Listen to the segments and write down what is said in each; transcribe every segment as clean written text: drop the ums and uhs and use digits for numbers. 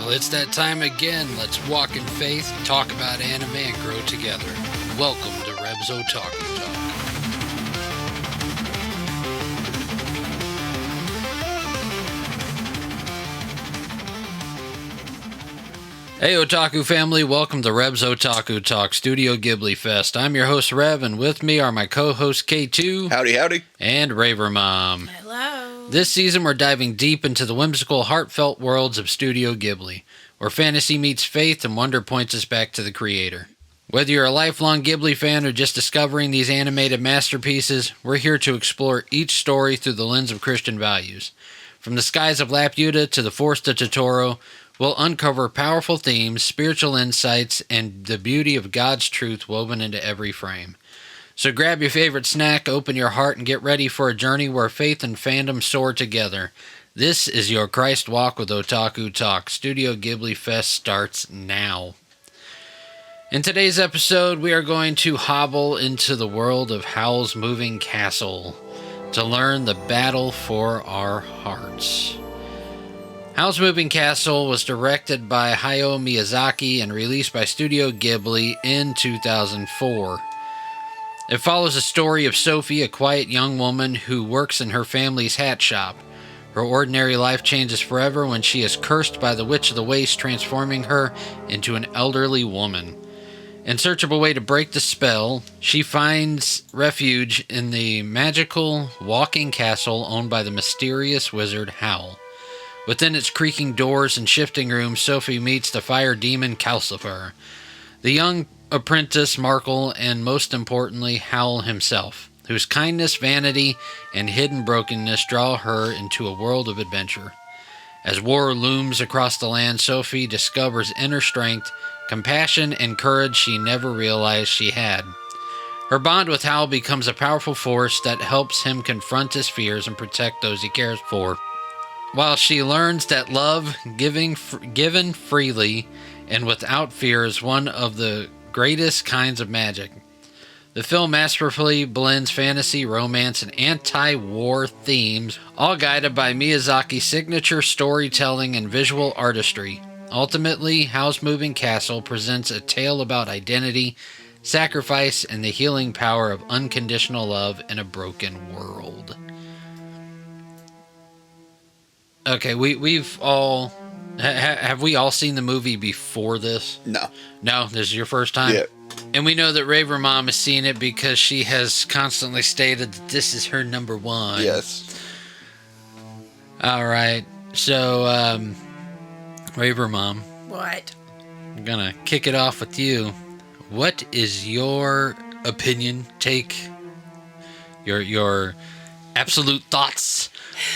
Well, it's that time again. Let's walk in faith, talk about anime, and grow together. Welcome to Reb's Otaku Talk. Hey Otaku family, welcome to Reb's Otaku Talk Studio Ghibli Fest. I'm your host Rev, and with me are my co-hosts K2. Howdy, howdy. And Raver Mom. Hello. This season we're diving deep into the whimsical, heartfelt worlds of Studio Ghibli, where fantasy meets faith and wonder points us back to the creator. Whether you're a lifelong Ghibli fan or just discovering these animated masterpieces, we're here to explore each story through the lens of Christian values. From the skies of Laputa to the forest of Totoro, we'll uncover powerful themes, spiritual insights, and the beauty of God's truth woven into every frame. So grab your favorite snack, open your heart, and get ready for a journey where faith and fandom soar together. This is your Christ Walk with Otaku Talk. Studio Ghibli Fest starts now. In today's episode, we are going to hobble into the world of Howl's Moving Castle to learn the battle for our hearts. Howl's Moving Castle was directed by Hayao Miyazaki and released by Studio Ghibli in 2004. It follows the story of Sophie, a quiet young woman who works in her family's hat shop. Her ordinary life changes forever when she is cursed by the Witch of the Waste, transforming her into an elderly woman. In search of a way to break the spell, she finds refuge in the magical walking castle owned by the mysterious wizard Howl. Within its creaking doors and shifting rooms, Sophie meets the fire demon Calcifer, the young apprentice Markle, and most importantly, Howl himself, whose kindness, vanity, and hidden brokenness draw her into a world of adventure. As war looms across the land, Sophie discovers inner strength, compassion, and courage she never realized she had. Her bond with Howl becomes a powerful force that helps him confront his fears and protect those he cares for. While she learns that love, given freely and without fear, is one of the greatest kinds of magic. The film masterfully blends fantasy, romance, and anti-war themes, all guided by Miyazaki's signature storytelling and visual artistry. Ultimately, Howl's Moving Castle presents a tale about identity, sacrifice, and the healing power of unconditional love in a broken world. Okay, we've all... have we all seen the movie before this? No. No? This is your first time? Yeah. And we know that Raver Mom has seen it because she has constantly stated that this is her number one. Yes. Alright, so, Raver Mom. What? I'm gonna kick it off with you. What is your opinion, take, your absolute thoughts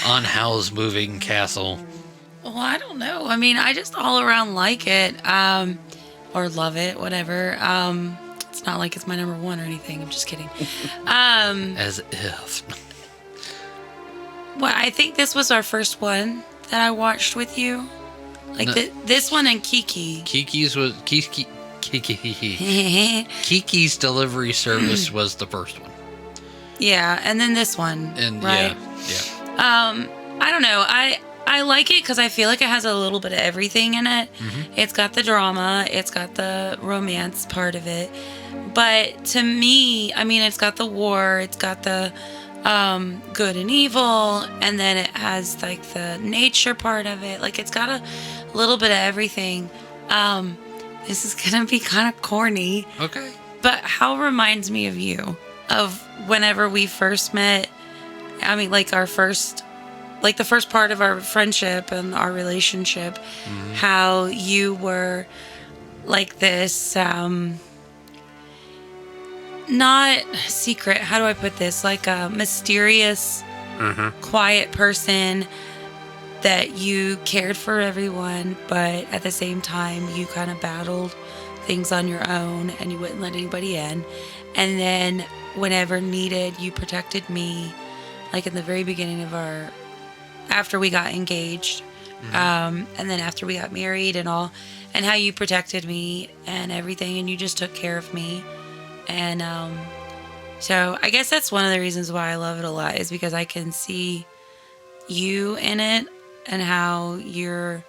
on Howl's Moving Castle? Well, I don't know. I mean, I just all around like it, or love it, whatever. It's not like it's my number one or anything. I'm just kidding. As if. Well, I think this was our first one that I watched with you. Like No. this one and Kiki. Kiki's delivery service was the first one. Yeah, and then this one. And right? yeah. I don't know. I like it because I feel like it has a little bit of everything in it. Mm-hmm. It's got the drama. It's got the romance part of it. But to me, I mean, it's got the war. It's got the good and evil. And then it has, like, the nature part of it. Like, it's got a little bit of everything. This is going to be kind of corny. Okay. But Howl reminds me of you. Of whenever we first met. I mean, like, the first part of our friendship and our relationship, how you were like this, not secret, how do I put this? Like a mysterious, quiet person that you cared for everyone, but at the same time, you kind of battled things on your own and you wouldn't let anybody in. And then whenever needed, you protected me, like in the very beginning of after we got engaged, and then after we got married and all, and how you protected me and everything, and you just took care of me. And so I guess that's one of the reasons why I love it a lot, is because I can see you in it and how you're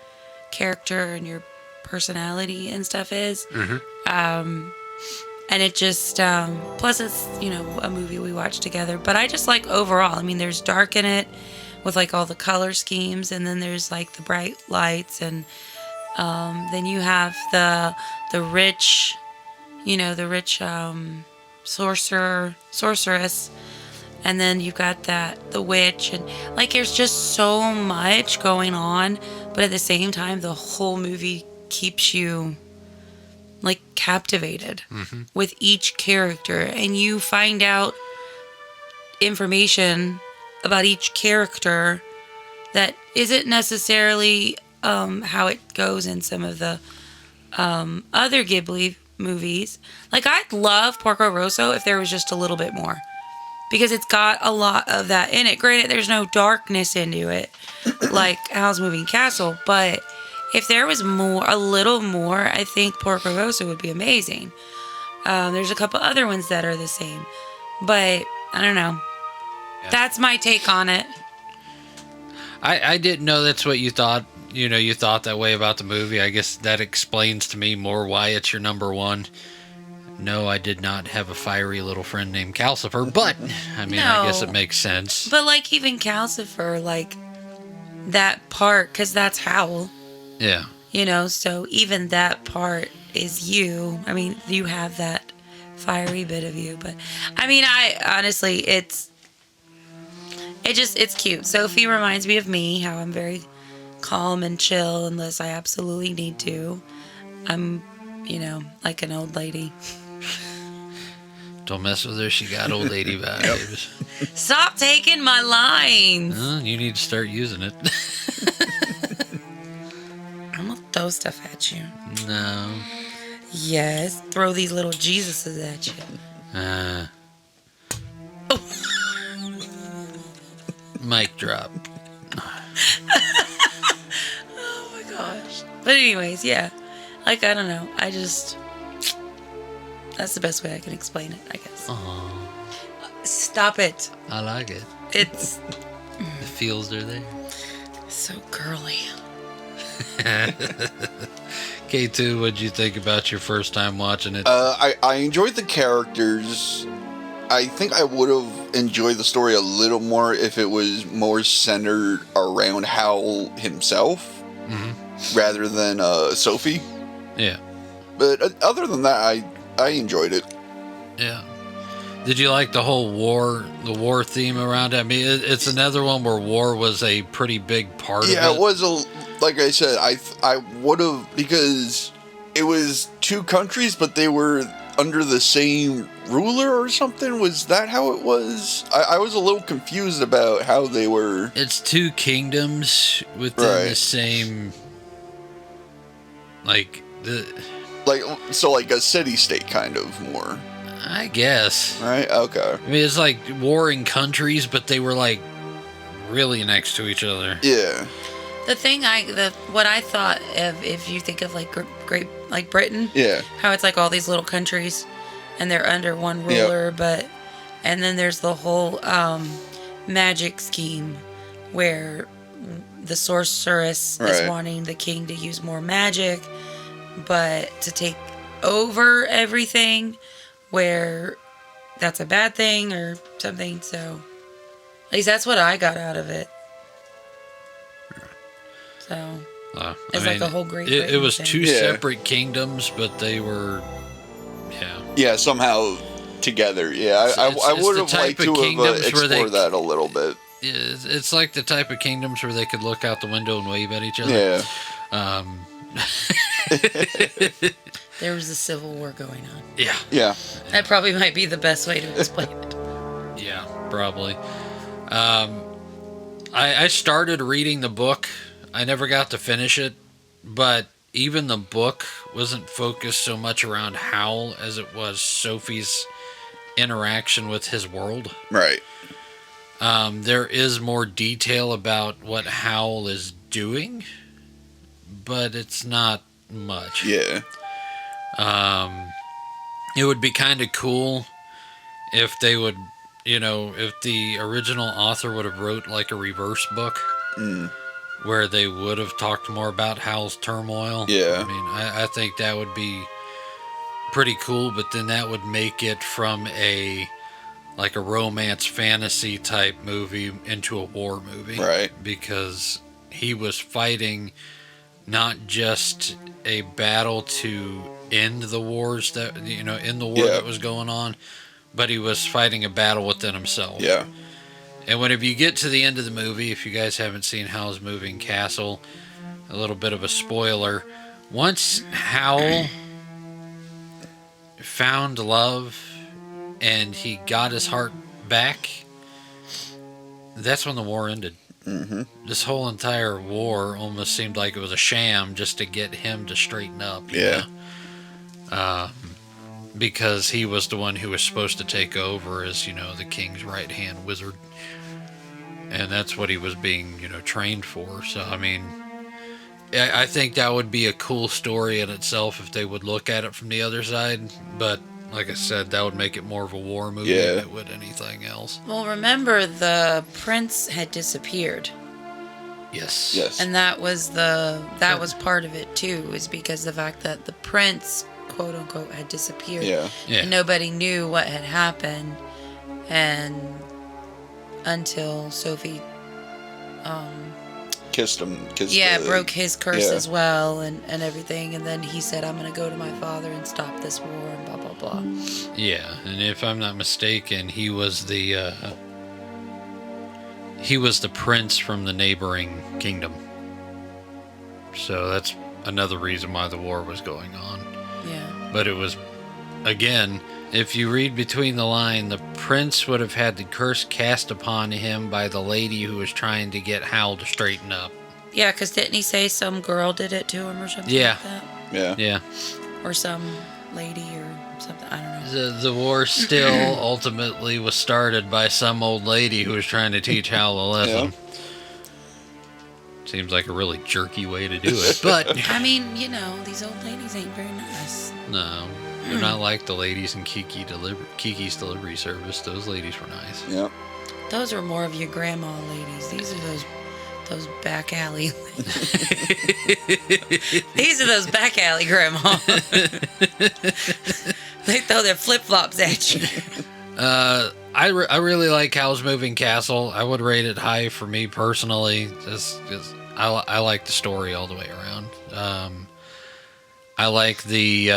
character and your personality and stuff is. And it just, plus it's, a movie we watched together. But I just like overall, I mean, there's dark in it with like all the color schemes, and then there's like the bright lights, and then you have the rich, sorceress, and then you've got the witch, and like there's just so much going on, but at the same time, the whole movie keeps you like captivated with each character, and you find out information about each character that isn't necessarily how it goes in some of the other Ghibli movies. Like, I'd love Porco Rosso if there was just a little bit more, because it's got a lot of that in it. Granted, there's no darkness into it like Howl's Moving Castle, but if there was a little more, I think Porco Rosso would be amazing. There's a couple other ones that are the same, but I don't know. Yeah. That's my take on it. I didn't know that's what you thought. You thought that way about the movie. I guess that explains to me more why it's your number one. No, I did not have a fiery little friend named Calcifer, but I mean, I guess it makes sense. But like even Calcifer, like that part, because that's Howl. Yeah. So even that part is you. I mean, you have that fiery bit of you, but I mean, I honestly, it's cute. Sophie reminds me of me, how I'm very calm and chill unless I absolutely need to. I'm, like an old lady. Don't mess with her. She got old lady vibes. Stop taking my lines. You need to start using it. I'm going to throw stuff at you. No. Yes. Throw these little Jesuses at you. Oh. Mic drop. Oh my gosh. But anyways, yeah. Like, I don't know. That's the best way I can explain it, I guess. Aww. Stop it. I like it. It's... The feels are there. So girly. K2, what'd you think about your first time watching it? I enjoyed the characters. I think I would have enjoyed the story a little more if it was more centered around Howl himself rather than Sophie. Yeah. But other than that, I enjoyed it. Yeah. Did you like the whole the war theme around it? I mean, it's another one where war was a pretty big part of it. Yeah, it was like I said, I would have, because it was two countries, but they were under the same ruler or something. Was that how it was? I was a little confused about how they were. It's two kingdoms within the same, like a city-state kind of more. I guess. Right? Okay. I mean, it's like warring countries, but they were like really next to each other. Yeah. The thing what I thought of, if you think of like Great Britain, how it's like all these little countries and they're under one ruler, and then there's the whole magic scheme where the sorceress is wanting the king to use more magic, but to take over everything, where that's a bad thing or something. So at least that's what I got out of it. So it's like a whole great. It was two separate kingdoms, but they were, somehow together. Yeah, I would have liked to have explored that a little bit. It's like the type of kingdoms where they could look out the window and wave at each other. Yeah. There was a civil war going on. Yeah. Yeah. That probably might be the best way to explain it. Yeah, probably. I started reading the book. I never got to finish it, but even the book wasn't focused so much around Howl as it was Sophie's interaction with his world. Right. There is more detail about what Howl is doing, but it's not much. Yeah. It would be kind of cool if they would, if the original author would have wrote like a reverse book where they would have talked more about Howl's turmoil. Yeah. I mean, I think that would be pretty cool, but then that would make it from a romance fantasy type movie into a war movie. Right. Because he was fighting not just a battle to end the wars that, in the war that was going on, but he was fighting a battle within himself. Yeah. And whenever you get to the end of the movie, if you guys haven't seen Howl's Moving Castle, a little bit of a spoiler, once Howl found love and he got his heart back, that's when the war ended. Mm-hmm. This whole entire war almost seemed like it was a sham just to get him to straighten up. Yeah. Because he was the one who was supposed to take over as, the king's right-hand wizard. And that's what he was being, trained for. So, I mean, I think that would be a cool story in itself if they would look at it from the other side. But like I said, that would make it more of a war movie than it would anything else. Well, remember, the prince had disappeared. Yes. Yes. And that was part of it too, is because the fact that the prince, quote unquote, had disappeared. Yeah. And nobody knew what had happened, and until Sophie kissed him. Broke his curse as well, and everything. And then he said, I'm going to go to my father and stop this war, and blah, blah, blah. Yeah, and if I'm not mistaken, he was the prince from the neighboring kingdom. So that's another reason why the war was going on. Yeah. But it was, again, if you read between the line, the prince would have had the curse cast upon him by the lady who was trying to get Howl to straighten up. Yeah, because didn't he say some girl did it to him or something like that? Yeah. Yeah. Or some lady or something, I don't know. The war still ultimately was started by some old lady who was trying to teach Howl a lesson. Yeah. Seems like a really jerky way to do it, but... I mean, these old ladies ain't very nice. No. They're not like the ladies in Kiki's Delivery Service. Those ladies were nice. Yeah. Those are more of your grandma ladies. These are those back alley. These are those back alley grandma. They throw their flip flops at you. I really like Howl's Moving Castle. I would rate it high for me personally, just because I like the story all the way around. I like the.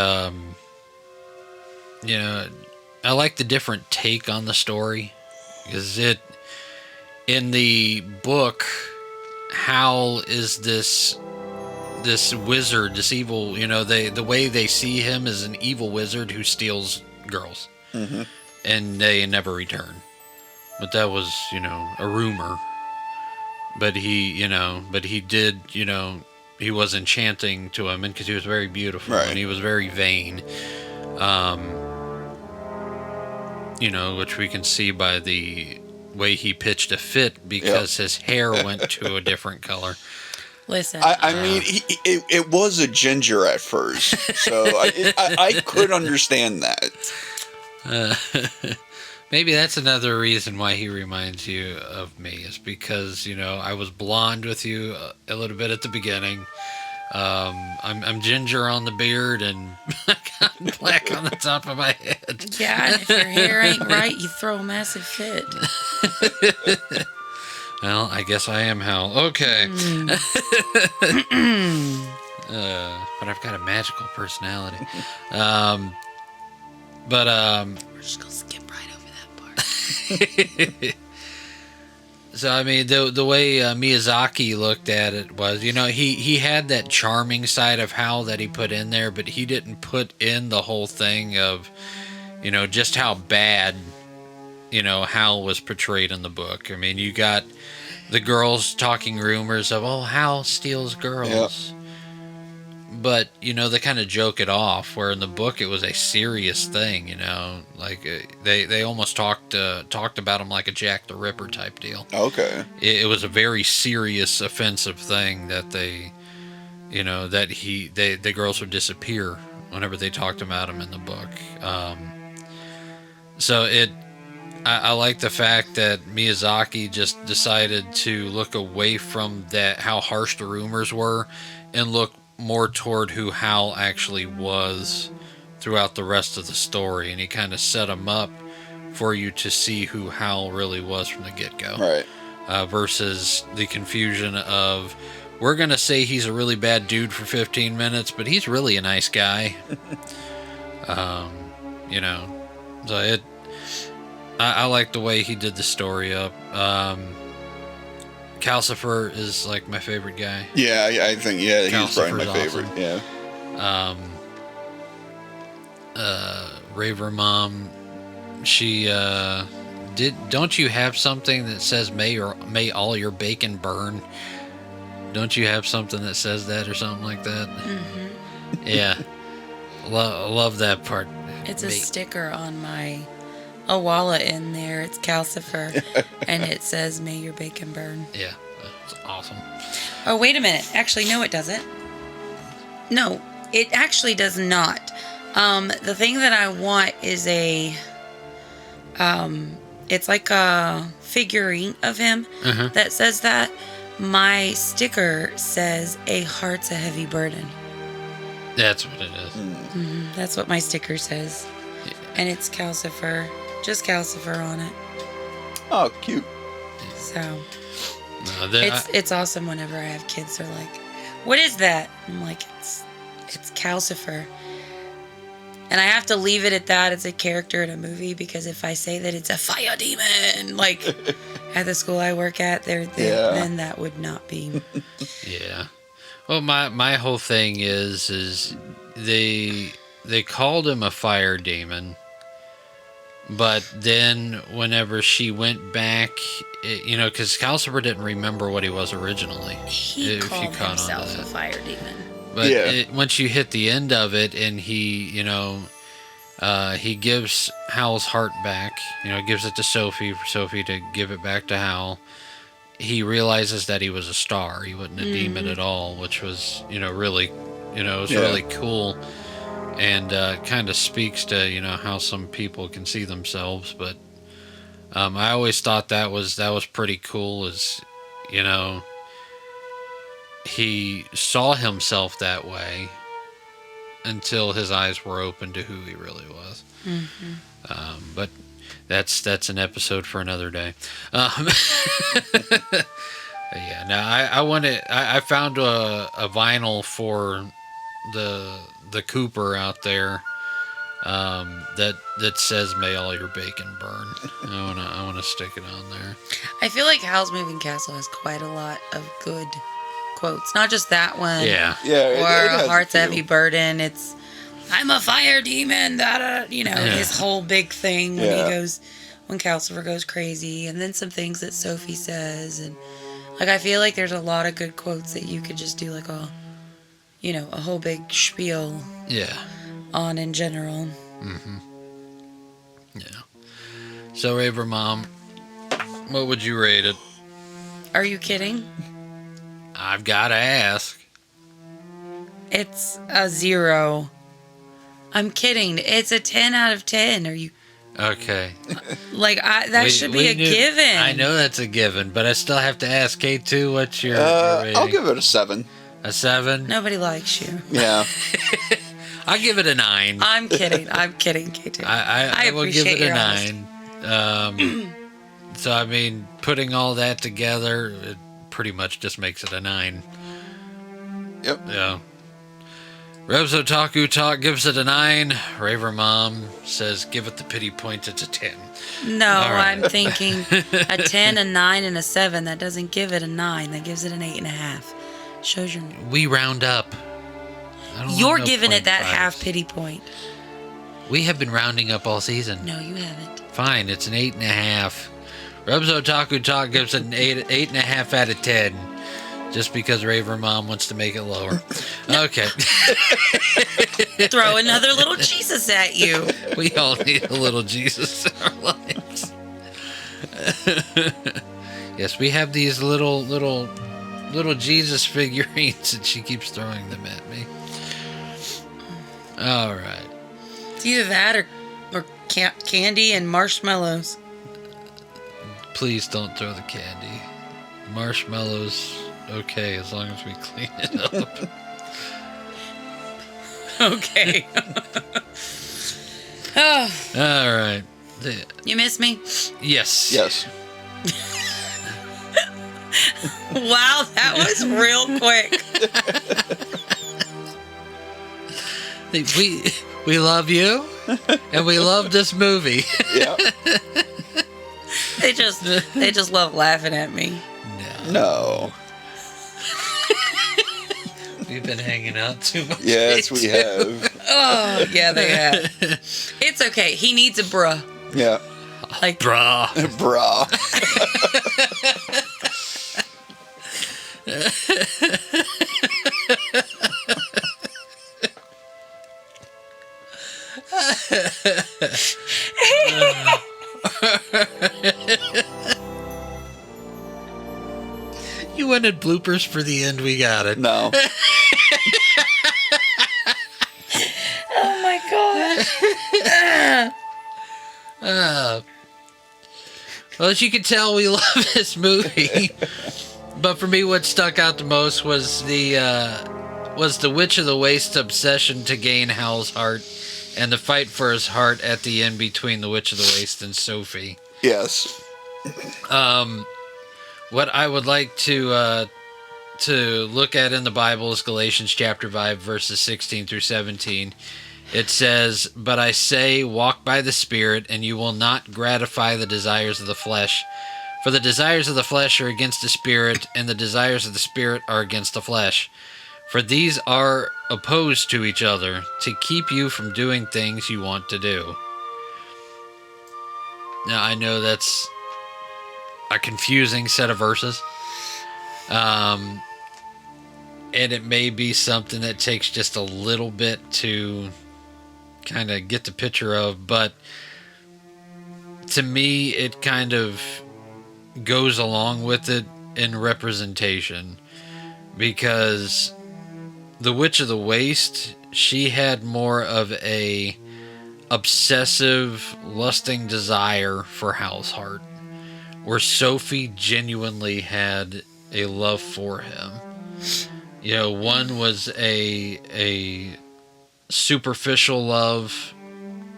I like the different take on the story, because in the book, Howl is this wizard, this evil, the way they see him is an evil wizard who steals girls, and they never return. But that was, a rumor. But he did, he was enchanting to him, and because he was very beautiful, right. And he was very vain. Which we can see by the way he pitched a fit, because his hair went to a different color. Listen, I mean, it was a ginger at first, so I could understand that. Maybe that's another reason why he reminds you of me, is because, I was blonde with you a little bit at the beginning. I'm ginger on the beard and I got black on the top of my head. Yeah, and if your hair ain't right, you throw a massive fit. Well, I guess I am Howl. Okay. But I've got a magical personality. We're just gonna skip right over that part. So, I mean, the way Miyazaki looked at it was, he had that charming side of Howl that he put in there, but he didn't put in the whole thing of, just how bad, Howl was portrayed in the book. I mean, you got the girls talking rumors of, oh, Howl steals girls. Yep. But, they kind of joke it off, where in the book it was a serious thing, like they almost talked about him like a Jack the Ripper type deal. Okay. It was a very serious, offensive thing that the girls would disappear whenever they talked about him in the book. I like the fact that Miyazaki just decided to look away from that, how harsh the rumors were, and look more toward who Howl actually was throughout the rest of the story. And he kind of set him up for you to see who Howl really was from the get-go. Right. Versus the confusion of, we're going to say he's a really bad dude for 15 minutes, but he's really a nice guy. You know, so I like the way he did the story up. Calcifer is like my favorite guy. Yeah, I think, he's probably my favorite. Awesome. Yeah. Raver Mom, she don't you have something that says may all your bacon burn? Don't you have something that says that or something like that? Mm-hmm. Yeah. Love that part. It's a sticker on my Awala in there. It's Calcifer, and it says, "May your bacon burn." Yeah, that's awesome. Oh, wait a minute. Actually, no, it doesn't. No, it actually does not. The thing that I want is it's like a figurine of him that says that. My sticker says, "A heart's a heavy burden." That's what it is. Mm-hmm. That's what my sticker says. Yeah. And it's Calcifer. Just Calcifer on it. Oh, cute. So, it's awesome whenever I have kids. They're like, "What is that?" I'm like, it's Calcifer. And I have to leave it at that. It's a character in a movie, because if I say that it's a fire demon, like at the school I work at, then that would not be. Yeah. Well, my whole thing is they called him a fire demon, but then whenever she went back, because Calcifer didn't remember what he was originally. He called himself a fire demon. But once you hit the end of it, and he gives Howl's heart back, gives it to Sophie for Sophie to give it back to Howl. He realizes that he was a star. He wasn't a demon at all, which was, really, really cool, and kind of speaks to, how some people can see themselves. But I always thought that was pretty cool. Is, he saw himself that way until his eyes were open to who he really was. Mm-hmm. But that's an episode for another day. Yeah. Now I found a vinyl for the Cooper out there that says "May all your bacon burn." I wanna stick it on there. I feel like Howl's Moving Castle has quite a lot of good quotes, not just that one. Yeah. Or a heart's heavy burden. It's, "I'm a fire demon." His whole big thing when Calcifer goes crazy, and then some things that Sophie says, and I feel like there's a lot of good quotes that you could just do like a whole big spiel. On in general. Mm-hmm. Yeah. So Raver Mom, what would you rate it? Are you kidding? I've got to ask. It's a 0. I'm kidding. It's a 10 out of 10. Are you... Okay. That should be a given. I know that's a given, but I still have to ask K2, what's your rating? I'll give it a 7. A 7? Nobody likes you. Yeah. I'll give it a 9. I'm kidding, K2. I will give it a 9. So, I mean, putting all that together, it pretty much just makes it a 9. Yep. Yeah. Rebs Otaku Talk gives it a 9. Raver Mom says give it the pity points, it's a 10. No, right. I'm thinking a 10, a 9, and a 7. That doesn't give it a 9. That gives it an 8.5. Shows your... We round up. You're giving it that half pity point. We have been rounding up all season. No, you haven't. Fine, it's an 8.5. Rebs Otaku Talk gives it an 8.5 out of 10. Just because Raver Mom wants to make it lower. Okay. Throw another little Jesus at you. We all need a little Jesus in our lives. Yes, we have these little Jesus figurines, and she keeps throwing them at me. All right. It's either that or candy and marshmallows. please don't throw the candy. Marshmallows, okay, as long as we clean it up. Okay. Oh, All right. you miss me? Yes. Yes. Wow, that was real quick. We love you, and we love this movie. Yeah. They just love laughing at me. No. We've been hanging out too much. Yes, we have. Oh, yeah, they have. It's okay. He needs a bruh. Yeah. Like, Bruh. Bra. You wanted bloopers for the end, we got it. No. oh my god. Well, as you can tell, we love this movie. But for me, what stuck out the most was the Witch of the Waste obsession to gain Howl's heart, and the fight for his heart at the end between the Witch of the Waste and Sophie. Yes. What I would like to look at in the Bible is Galatians chapter 5, verses 16 through 17. It says, "But I say, walk by the Spirit, and you will not gratify the desires of the flesh. For the desires of the flesh are against the Spirit, and the desires of the Spirit are against the flesh. For these are opposed to each other, to keep you from doing things you want to do." Now, I know that's a confusing set of verses. And it may be something that takes just a little bit to kind of get the picture of, but to me, it kind of goes along with it in representation, because the Witch of the Waste, she had more of a obsessive, lusting desire for Howl's heart, where Sophie genuinely had a love for him. You know, one was a superficial love.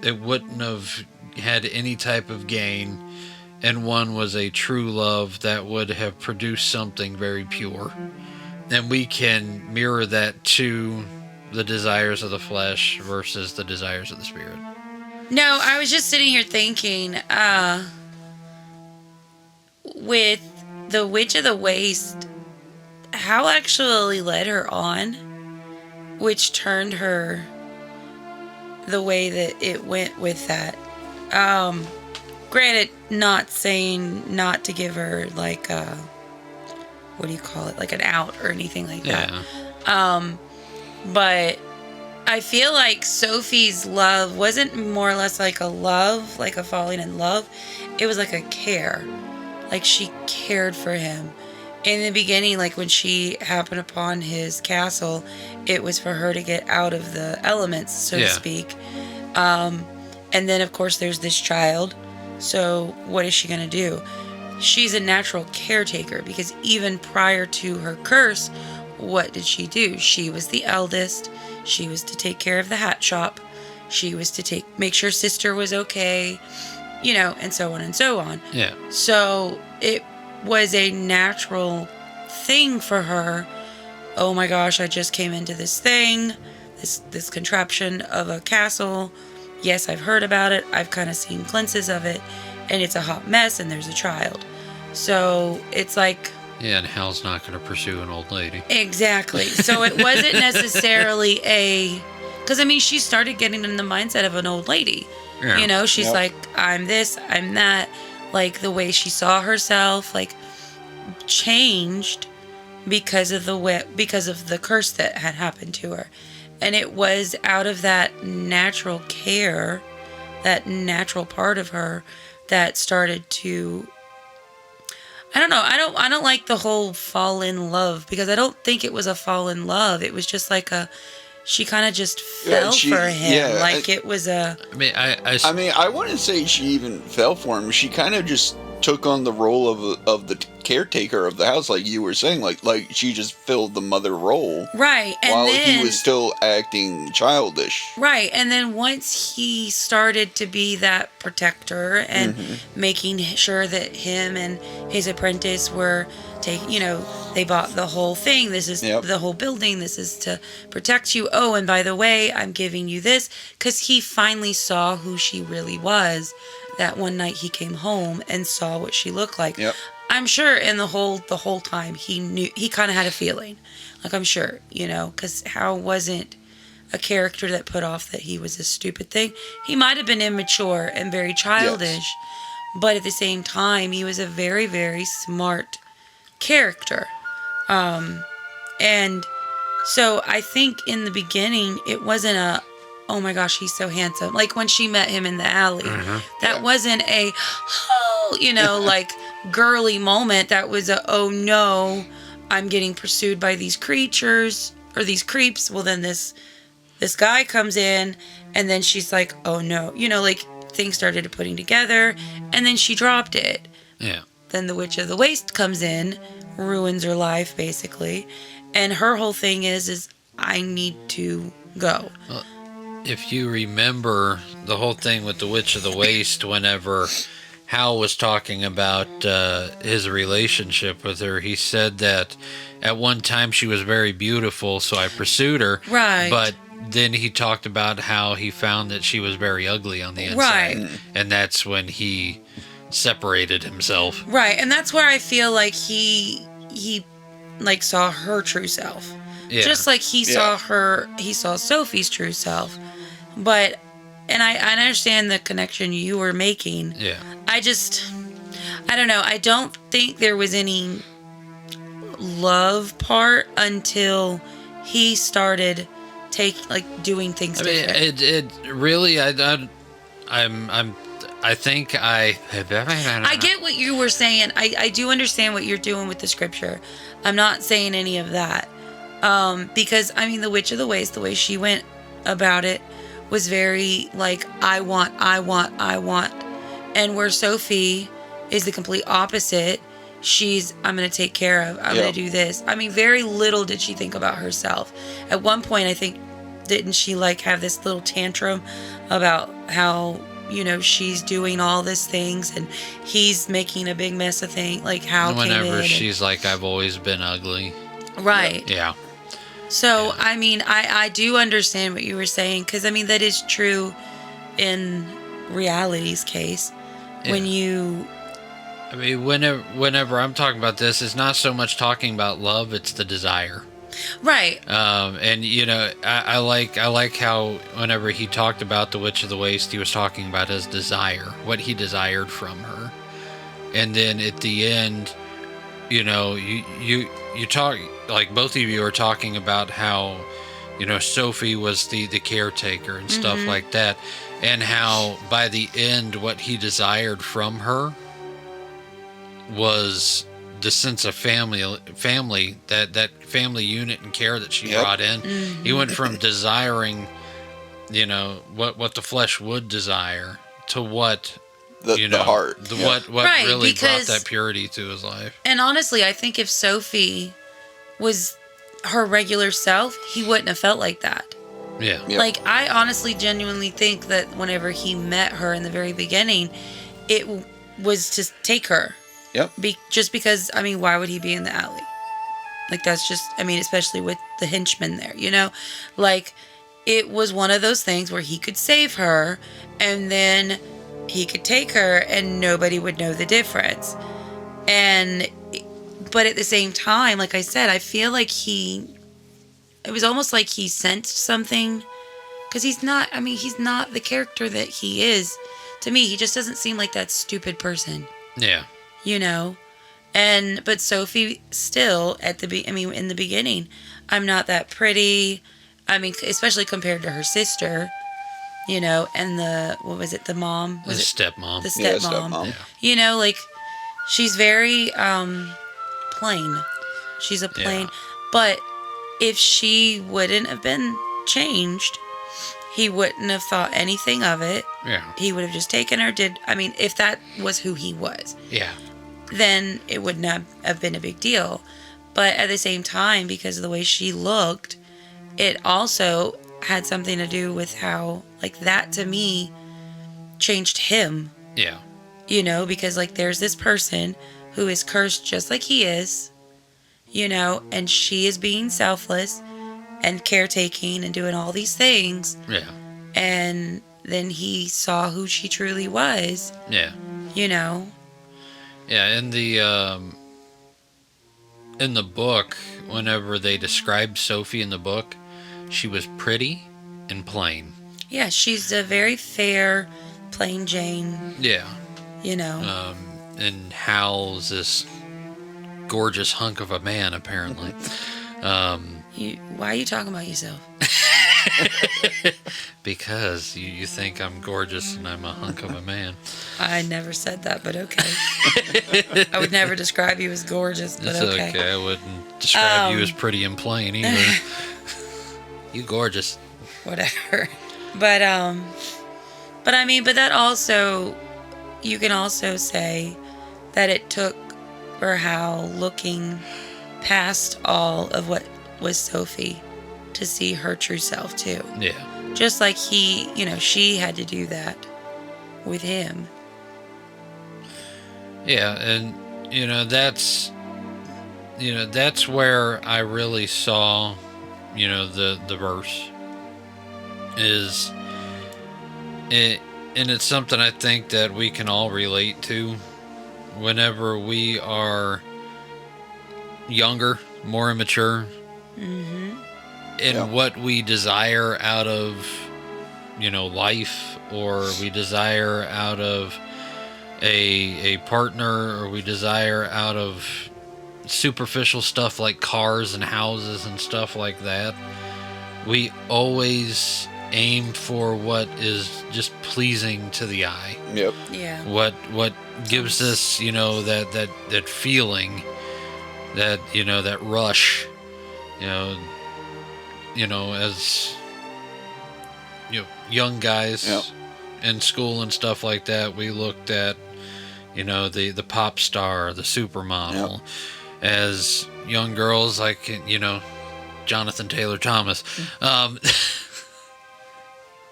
It wouldn't have had any type of gain. And one was a true love that would have produced something very pure. And we can mirror that to the desires of the flesh versus the desires of the Spirit. No, I was just sitting here thinking, with the Witch of the Waste, Howl actually led her on, which turned her the way that it went with that. Granted, not saying not to give her like a, what do you call it, like an out or anything like that. But I feel like Sophie's love wasn't more or less like a love, like a falling in love. It was like a care. Like she cared for him. In the beginning, like when she happened upon his castle, it was for her to get out of the elements, so to speak. And then, of course, there's this child. So what is she going to do? She's a natural caretaker, because even prior to her curse, what did she do? She was the eldest. She was to take care of the hat shop. She was to make sure sister was okay, you know, and so on and so on. Yeah. So it was a natural thing for her. Oh my gosh, I just came into this thing, this contraption of a castle. Yes, I've heard about it. I've kind of seen glimpses of it, and it's a hot mess, and there's a child. So it's like... Yeah, and Hal's not going to pursue an old lady. Exactly. So it wasn't necessarily a... Because, I mean, she started getting in the mindset of an old lady. Yeah. You know, she's like, I'm this, I'm that. Like, the way she saw herself, like, changed because of the curse that had happened to her. And it was out of that natural care, that natural part of her that started to... I don't know. I don't like the whole fall in love, because I don't think it was a fall in love. It was just like she kind of just fell for him. Yeah, it was a... I mean, I wouldn't say she even fell for him. She kind of just took on the role of the caretaker of the house, like you were saying, like she just filled the mother role, right? And while then, he was still acting childish, right? And then once he started to be that protector and making sure that him and his apprentice were they bought the whole thing. This is the whole building. This is to protect you. Oh, and by the way, I'm giving you this, because he finally saw who she really was. That one night he came home and saw what she looked like. Yep. I'm sure in the whole time he knew, he kind of had a feeling. Like, I'm sure, because Howl wasn't a character that put off that he was a stupid thing. He might have been immature and very childish, but at the same time, he was a very, very smart character. And so I think in the beginning, it wasn't a, oh my gosh, he's so handsome. Like when she met him in the alley, that wasn't a, like girly moment. That was a, oh no, I'm getting pursued by these creatures or these creeps. Well, then this guy comes in, and then she's like, oh no, like things started putting together, and then she dropped it. Yeah. Then the Witch of the Waste comes in, ruins her life basically, and her whole thing is I need to go. Well, if you remember the whole thing with the Witch of the Waste, whenever Howl was talking about his relationship with her, he said that at one time she was very beautiful, so I pursued her. Right. But then he talked about how he found that she was very ugly on the inside. Right. And that's when he separated himself. Right. And that's where I feel like he like saw her true self. Yeah. Just like he saw Sophie's true self. But, and I understand the connection you were making. Yeah. I don't know. I don't think there was any love part until he started doing things different. It really, I think I get what you were saying. I do understand what you're doing with the scripture. I'm not saying any of that. Because, the Witch of the Waste, the way she went about it was very like, I want. And where Sophie is the complete opposite. I'm going to take care of. I'm going to do this. Very little did she think about herself. At one point, I think, didn't she have this little tantrum about how, she's doing all these things and he's making a big mess of things. Like how whenever she's like, I've always been ugly. Right. Yeah. So, I do understand what you were saying, because, that is true in reality's case. Yeah. When you... whenever I'm talking about this, it's not so much talking about love, it's the desire. Right. And, I like how whenever he talked about the Witch of the Waste, he was talking about his desire, what he desired from her. And then at the end, you talk, like both of you are talking about how, Sophie was the caretaker and stuff like that. And how by the end, what he desired from her was the sense of family, that family unit and care that she brought in. He went from desiring, what the flesh would desire to what the heart. What right, really brought that purity to his life. And honestly, I think if Sophie was her regular self, he wouldn't have felt like that. Yeah. Like, I honestly genuinely think that whenever he met her in the very beginning, it was to take her. Yep. Just because, why would he be in the alley? Like, that's just, especially with the henchman there, Like, it was one of those things where he could save her, and then he could take her, and nobody would know the difference. But at the same time, like I said, I feel like it was almost like he sensed something, because he's not the character that he is. To me, he just doesn't seem like that stupid person. Yeah. But Sophie still in the beginning, I'm not that pretty. Especially compared to her sister, and the mom? The stepmom. The stepmom. Yeah. She's very plain. She's a plain, but if she wouldn't have been changed he wouldn't have thought anything of it. Yeah. He would have just taken her. If that was who he was, Yeah. then it would not have been a big deal. But at the same time, because of the way she looked, it also had something to do with how, like, that to me changed him. Yeah. You know, because, like, there's this person who is cursed just like he is, you know, and she is being selfless and caretaking and doing all these things. Yeah. And then he saw who she truly was. Yeah. You know? Yeah, in the book, whenever they described Sophie in the book, she was pretty and plain. Yeah, she's a very fair, plain Jane. Yeah. You know? And Howl's this gorgeous hunk of a man, apparently. Why are you talking about yourself? Because you think I'm gorgeous and I'm a hunk of a man. I never said that, but okay. I would never describe you as gorgeous, but It's okay. I wouldn't describe you as pretty and plain either. You gorgeous. Whatever. But that also, you can also say that it took for Howl looking past all of what was Sophie to see her true self too. Yeah. Just like she had to do that with him. Yeah, and that's where I really saw, the verse is it, and it's something I think that we can all relate to whenever we are younger, more immature, in what we desire out of, life, or we desire out of a partner, or we desire out of superficial stuff like cars and houses and stuff like that. We always aim for what is just pleasing to the eye. Yep. Yeah. What gives us, that feeling, that rush, as young guys in school and stuff like that, we looked at the pop star, the supermodel. As young girls, like Jonathan Taylor Thomas,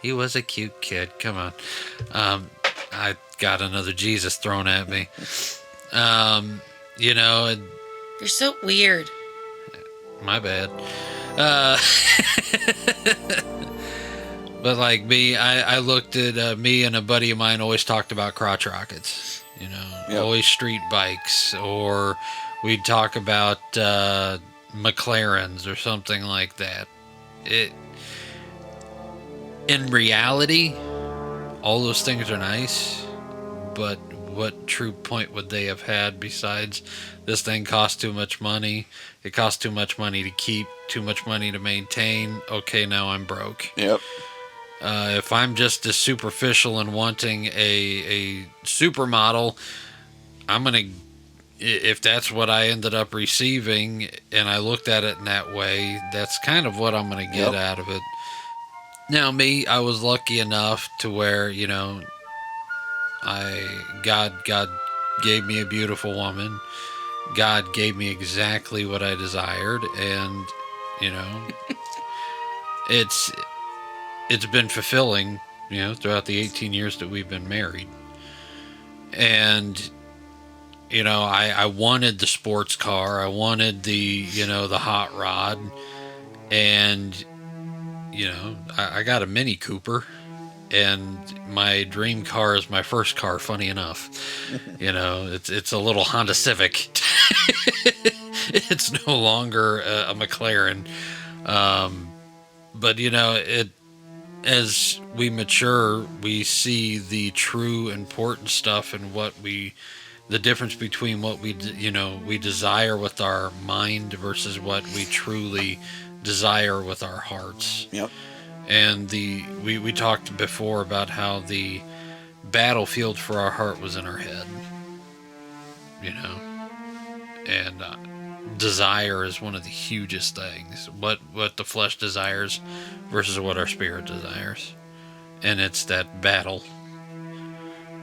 he was a cute kid. Come on. I got another Jesus thrown at me. You're so weird. My bad. But like me, I looked at me and a buddy of mine always talked about crotch rockets, always street bikes, or we'd talk about McLarens or something like that. In reality, all those things are nice, but what true point would they have had besides this thing costs too much money? It costs too much money to keep, too much money to maintain. Okay, now I'm broke. Yep. If I'm just as superficial and wanting a supermodel, I'm going to, if that's what I ended up receiving and I looked at it in that way, that's kind of what I'm going to get out of it. Now, me, I was lucky enough to where, God gave me a beautiful woman. God gave me exactly what I desired, and, it's been fulfilling, throughout the 18 years that we've been married. And, I wanted the sports car. I wanted the hot rod. And, I got a Mini Cooper. And my dream car is my first car, funny enough. It's a little Honda Civic. It's no longer a McLaren. But, as we mature, we see the true important stuff and the difference between what we desire with our mind versus what we truly desire with our hearts. Yep. And we talked before about how the battlefield for our heart was in our head. And desire is one of the hugest things. What the flesh desires versus what our spirit desires. And it's that battle.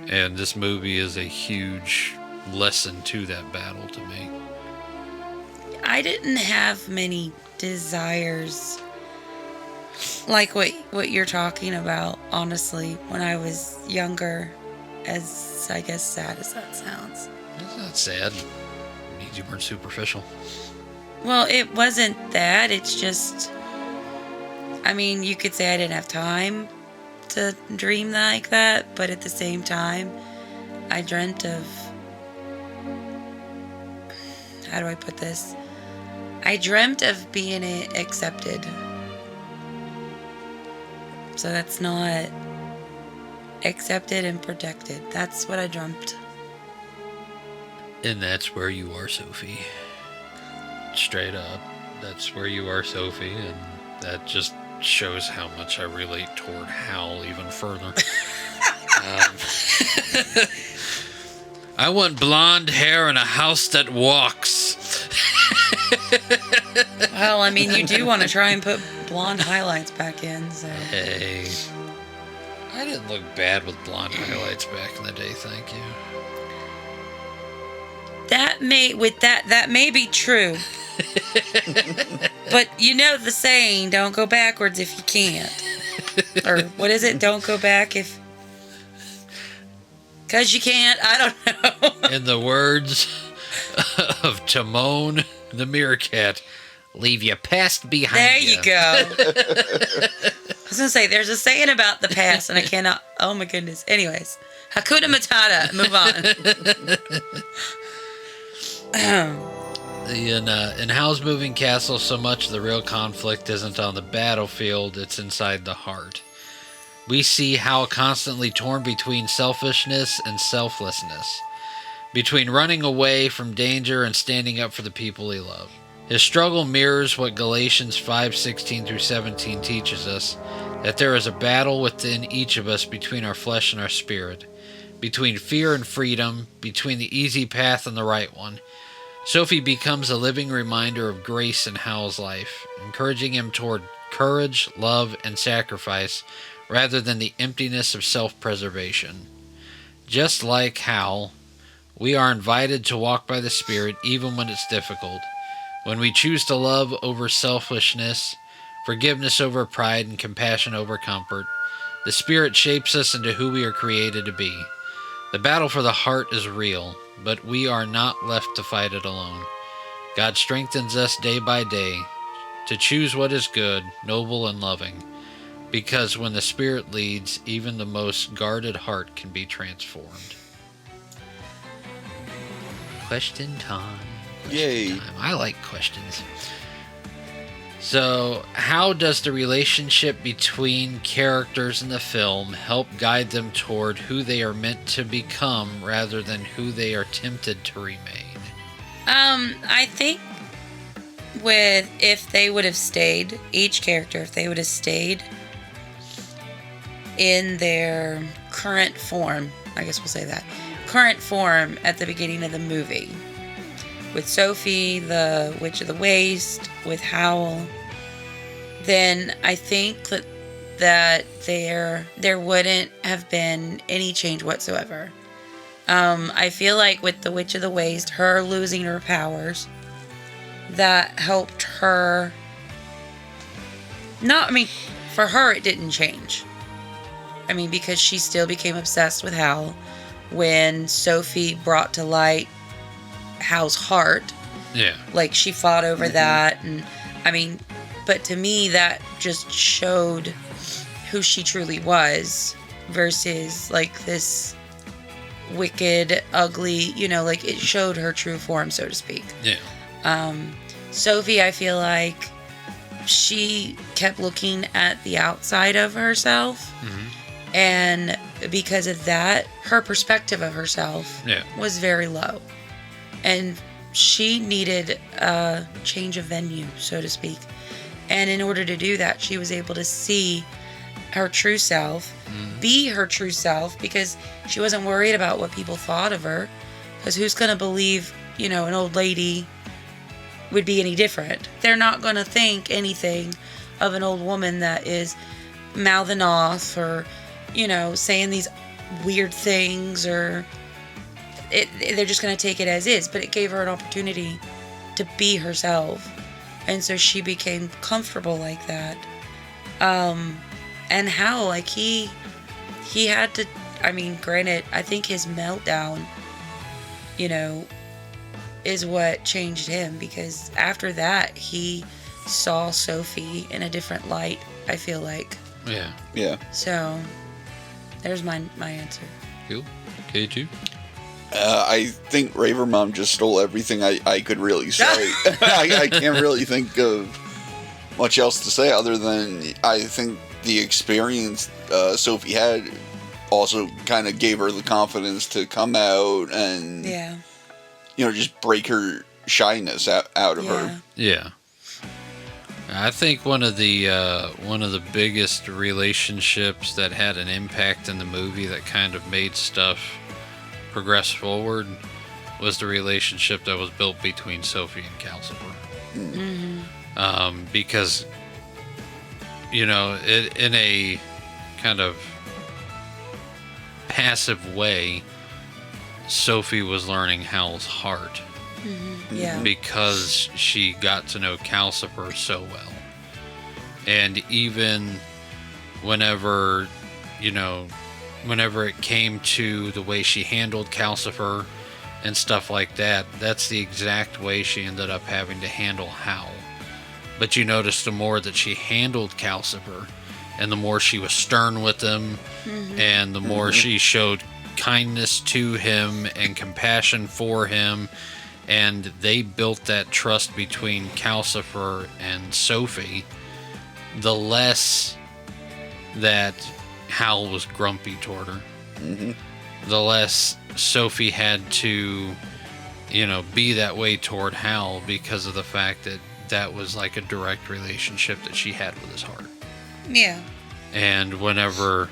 And this movie is a huge lesson to that battle to me. I didn't have many desires like what you're talking about, honestly, when I was younger, as I guess sad as that sounds. It's not sad. It means you weren't superficial. Well, it wasn't that. It's just, I mean, you could say I didn't have time to dream like that, but at the same time, I dreamt of, how do I put this? I dreamt of being accepted. So that's not accepted and protected. That's what I dreamt. And that's where you are, Sophie. Straight up. That's where you are, Sophie. And that just shows how much I relate toward Howl even further. I want blonde hair and a house that walks. Well, I mean, you do want to try and put blonde highlights back in, so. Hey. I didn't look bad with blonde highlights back in the day, thank you. That may be true. But you know the saying, don't go backwards if you can't. Or what is it? Don't go back if... 'Cause you can't. I don't know. In the words of Timon the Meerkat, leave your past behind There you. you go. I was going to say, there's a saying about the past, and I cannot... Oh, my goodness. Anyways. Hakuna Matata. Move on. In Howl's Moving Castle, so much of the real conflict isn't on the battlefield, it's inside the heart. We see Howl constantly torn between selfishness and selflessness, between running away from danger and standing up for the people he loved. His struggle mirrors what Galatians 5:16 through 17 teaches us, that there is a battle within each of us between our flesh and our spirit, between fear and freedom, between the easy path and the right one. Sophie becomes a living reminder of grace in Howl's life, encouraging him toward courage, love, and sacrifice, rather than the emptiness of self-preservation. Just like Howl, we are invited to walk by the Spirit even when it's difficult. When we choose to love over selfishness, forgiveness over pride, and compassion over comfort, the Spirit shapes us into who we are created to be. The battle for the heart is real, but we are not left to fight it alone. God strengthens us day by day to choose what is good, noble, and loving, because when the Spirit leads, even the most guarded heart can be transformed. Question time. Yay. I like questions. So, how does the relationship between characters in the film help guide them toward who they are meant to become rather than who they are tempted to remain? I think if they would have stayed, each character, if they would have stayed in their current form, I guess we'll say that, current form at the beginning of the movie, with Sophie, the Witch of the Waste, with Howl, then I think that there wouldn't have been any change whatsoever. I feel like with the Witch of the Waste, her losing her powers, that helped her. For her it didn't change. Because she still became obsessed with Howl when Sophie brought to light Howl's heart. Yeah. Like, she fought over that, and but to me that just showed who she truly was versus like this wicked, ugly, it showed her true form, so to speak. Yeah. Sophie, I feel like she kept looking at the outside of herself. Mm-hmm. And because of that, her perspective of herself was very low. And she needed a change of venue, so to speak. And in order to do that, she was able to see her true self, be her true self, because she wasn't worried about what people thought of her. Because who's going to believe, an old lady would be any different. They're not going to think anything of an old woman that is mouthing off or, saying these weird things, or they're just going to take it as is. But it gave her an opportunity to be herself. And so she became comfortable like that. And Howl, like, he had to, granted, I think his meltdown, is what changed him, because after that, he saw Sophie in a different light, I feel like. Yeah. Yeah. So, there's my answer. Cool. K2? I think Raver Mom just stole everything I could really say. I can't really think of much else to say other than I think the experience Sophie had also kind of gave her the confidence to come out and, just break her shyness out of her. Yeah. I think one of the biggest relationships that had an impact in the movie that kind of made stuff progress forward was the relationship that was built between Sophie and Calcifer. Mm-hmm. Because, in a kind of passive way, Sophie was learning Howl's heart. Mm-hmm. Yeah. Because she got to know Calcifer so well. And even whenever it came to the way she handled Calcifer and stuff like that, that's the exact way she ended up having to handle Howl. But you notice the more that she handled Calcifer, and the more she was stern with him, and the more she showed kindness to him and compassion for him, and they built that trust between Calcifer and Sophie, the less that Howl was grumpy toward her. The less Sophie had to, be that way toward Howl, because of the fact that that was like a direct relationship that she had with his heart. Yeah. And whenever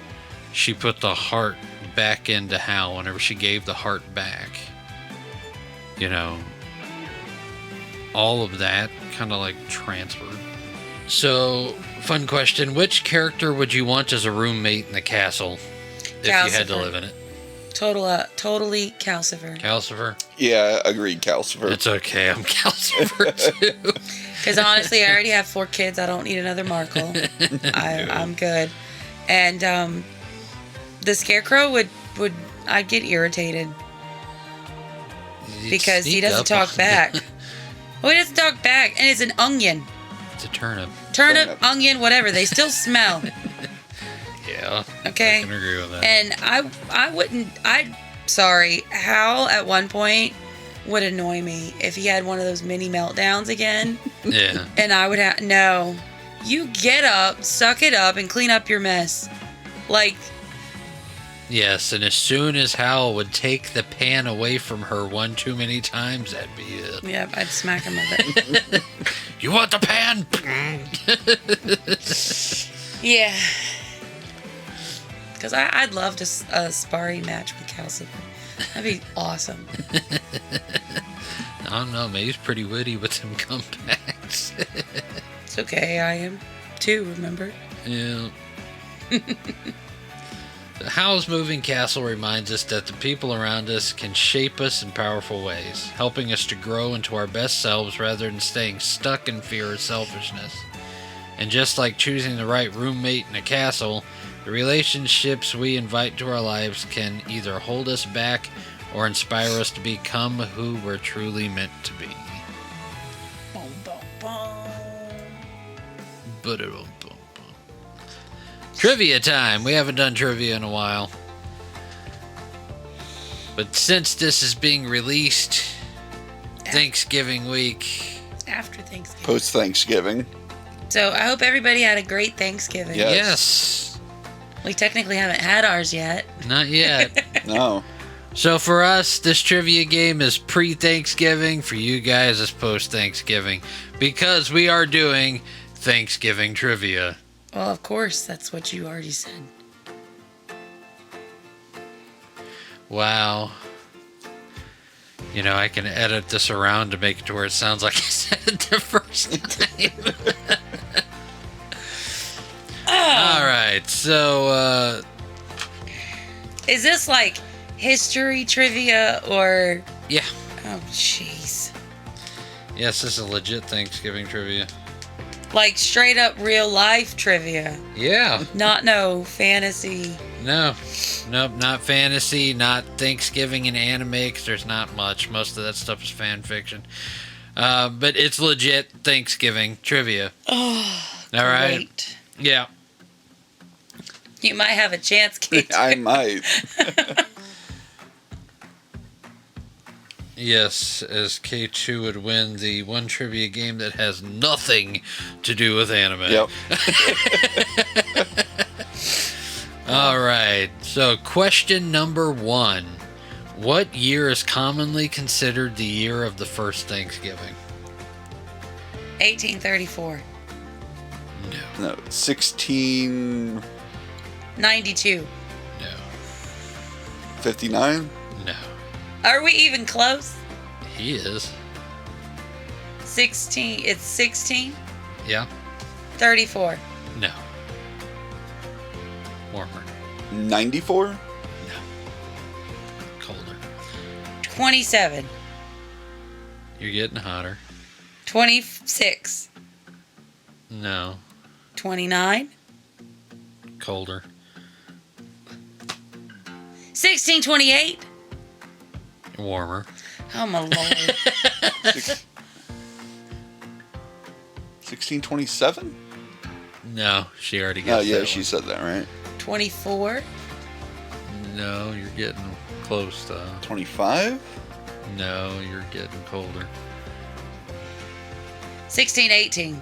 she put the heart back into Howl, whenever she gave the heart back, all of that kind of like transferred. So, fun question. Which character would you want as a roommate in the castle if you had to live in it? Totally Calcifer. Calcifer? Yeah, agreed, Calcifer. It's okay, I'm Calcifer too. Because honestly, I already have 4 kids. I don't need another Markle. I'm good. And the Scarecrow I'd get irritated. Because he doesn't talk back. Well, he doesn't talk back, and it's an onion. It's a turnip. Turnip, onion, whatever. They still smell. Yeah. Okay. I can agree with that. And Howl at one point would annoy me if he had one of those mini meltdowns again. Yeah. And I would no, you get up, suck it up, and clean up your mess. Like. Yes, and as soon as Howl would take the pan away from her one too many times, that'd be it. Yep, I'd smack him with it. You want the pan? Yeah. Because I'd love a sparring match with Calcifer. That'd be awesome. I don't know, man. He's pretty witty with some comebacks. It's okay, I am too, remember? Yeah. Howl's Moving Castle reminds us that the people around us can shape us in powerful ways, helping us to grow into our best selves rather than staying stuck in fear or selfishness. And just like choosing the right roommate in a castle, the relationships we invite to our lives can either hold us back or inspire us to become who we're truly meant to be. Boom, boom, boom. Ba-da-boom, boom, boom. Trivia time. We haven't done trivia in a while. But since this is being released Thanksgiving week. After Thanksgiving. Post-Thanksgiving. So I hope everybody had a great Thanksgiving. Yes. We technically haven't had ours yet. Not yet. No. So for us, this trivia game is pre-Thanksgiving. For you guys, it's post-Thanksgiving. Because we are doing Thanksgiving trivia. Well, of course, that's what you already said. You know, I can edit this around to make it to where it sounds like I said it the first time. All right, so is this like history trivia or? yeah, Oh, jeez. yes, this is legit Thanksgiving trivia. Like straight up real life trivia. Yeah, Not no fantasy. nope, not fantasy, not Thanksgiving and anime, because there's not much. Most of that stuff is fan fiction. But it's legit Thanksgiving trivia. Oh, All right. great. Yeah. You might have a chance, Kate. I might. Yes, as K2 would win the one trivia game that has nothing to do with anime. Yep. All right. So, question number 1. What year is commonly considered the year of the first Thanksgiving? 1834. No. No, 1659. 92. No. No. Are we even close? He is. 16. It's 16. Yeah. 34. No. Warmer. 94. No. Colder. 27. You're getting hotter. 26. No. 29. Colder. 1628. Warmer. Oh my lord. 1627. No, she already Oh got yeah, that she one. said that right. 24. No, you're getting close though. 25. No, you're getting colder. 1618.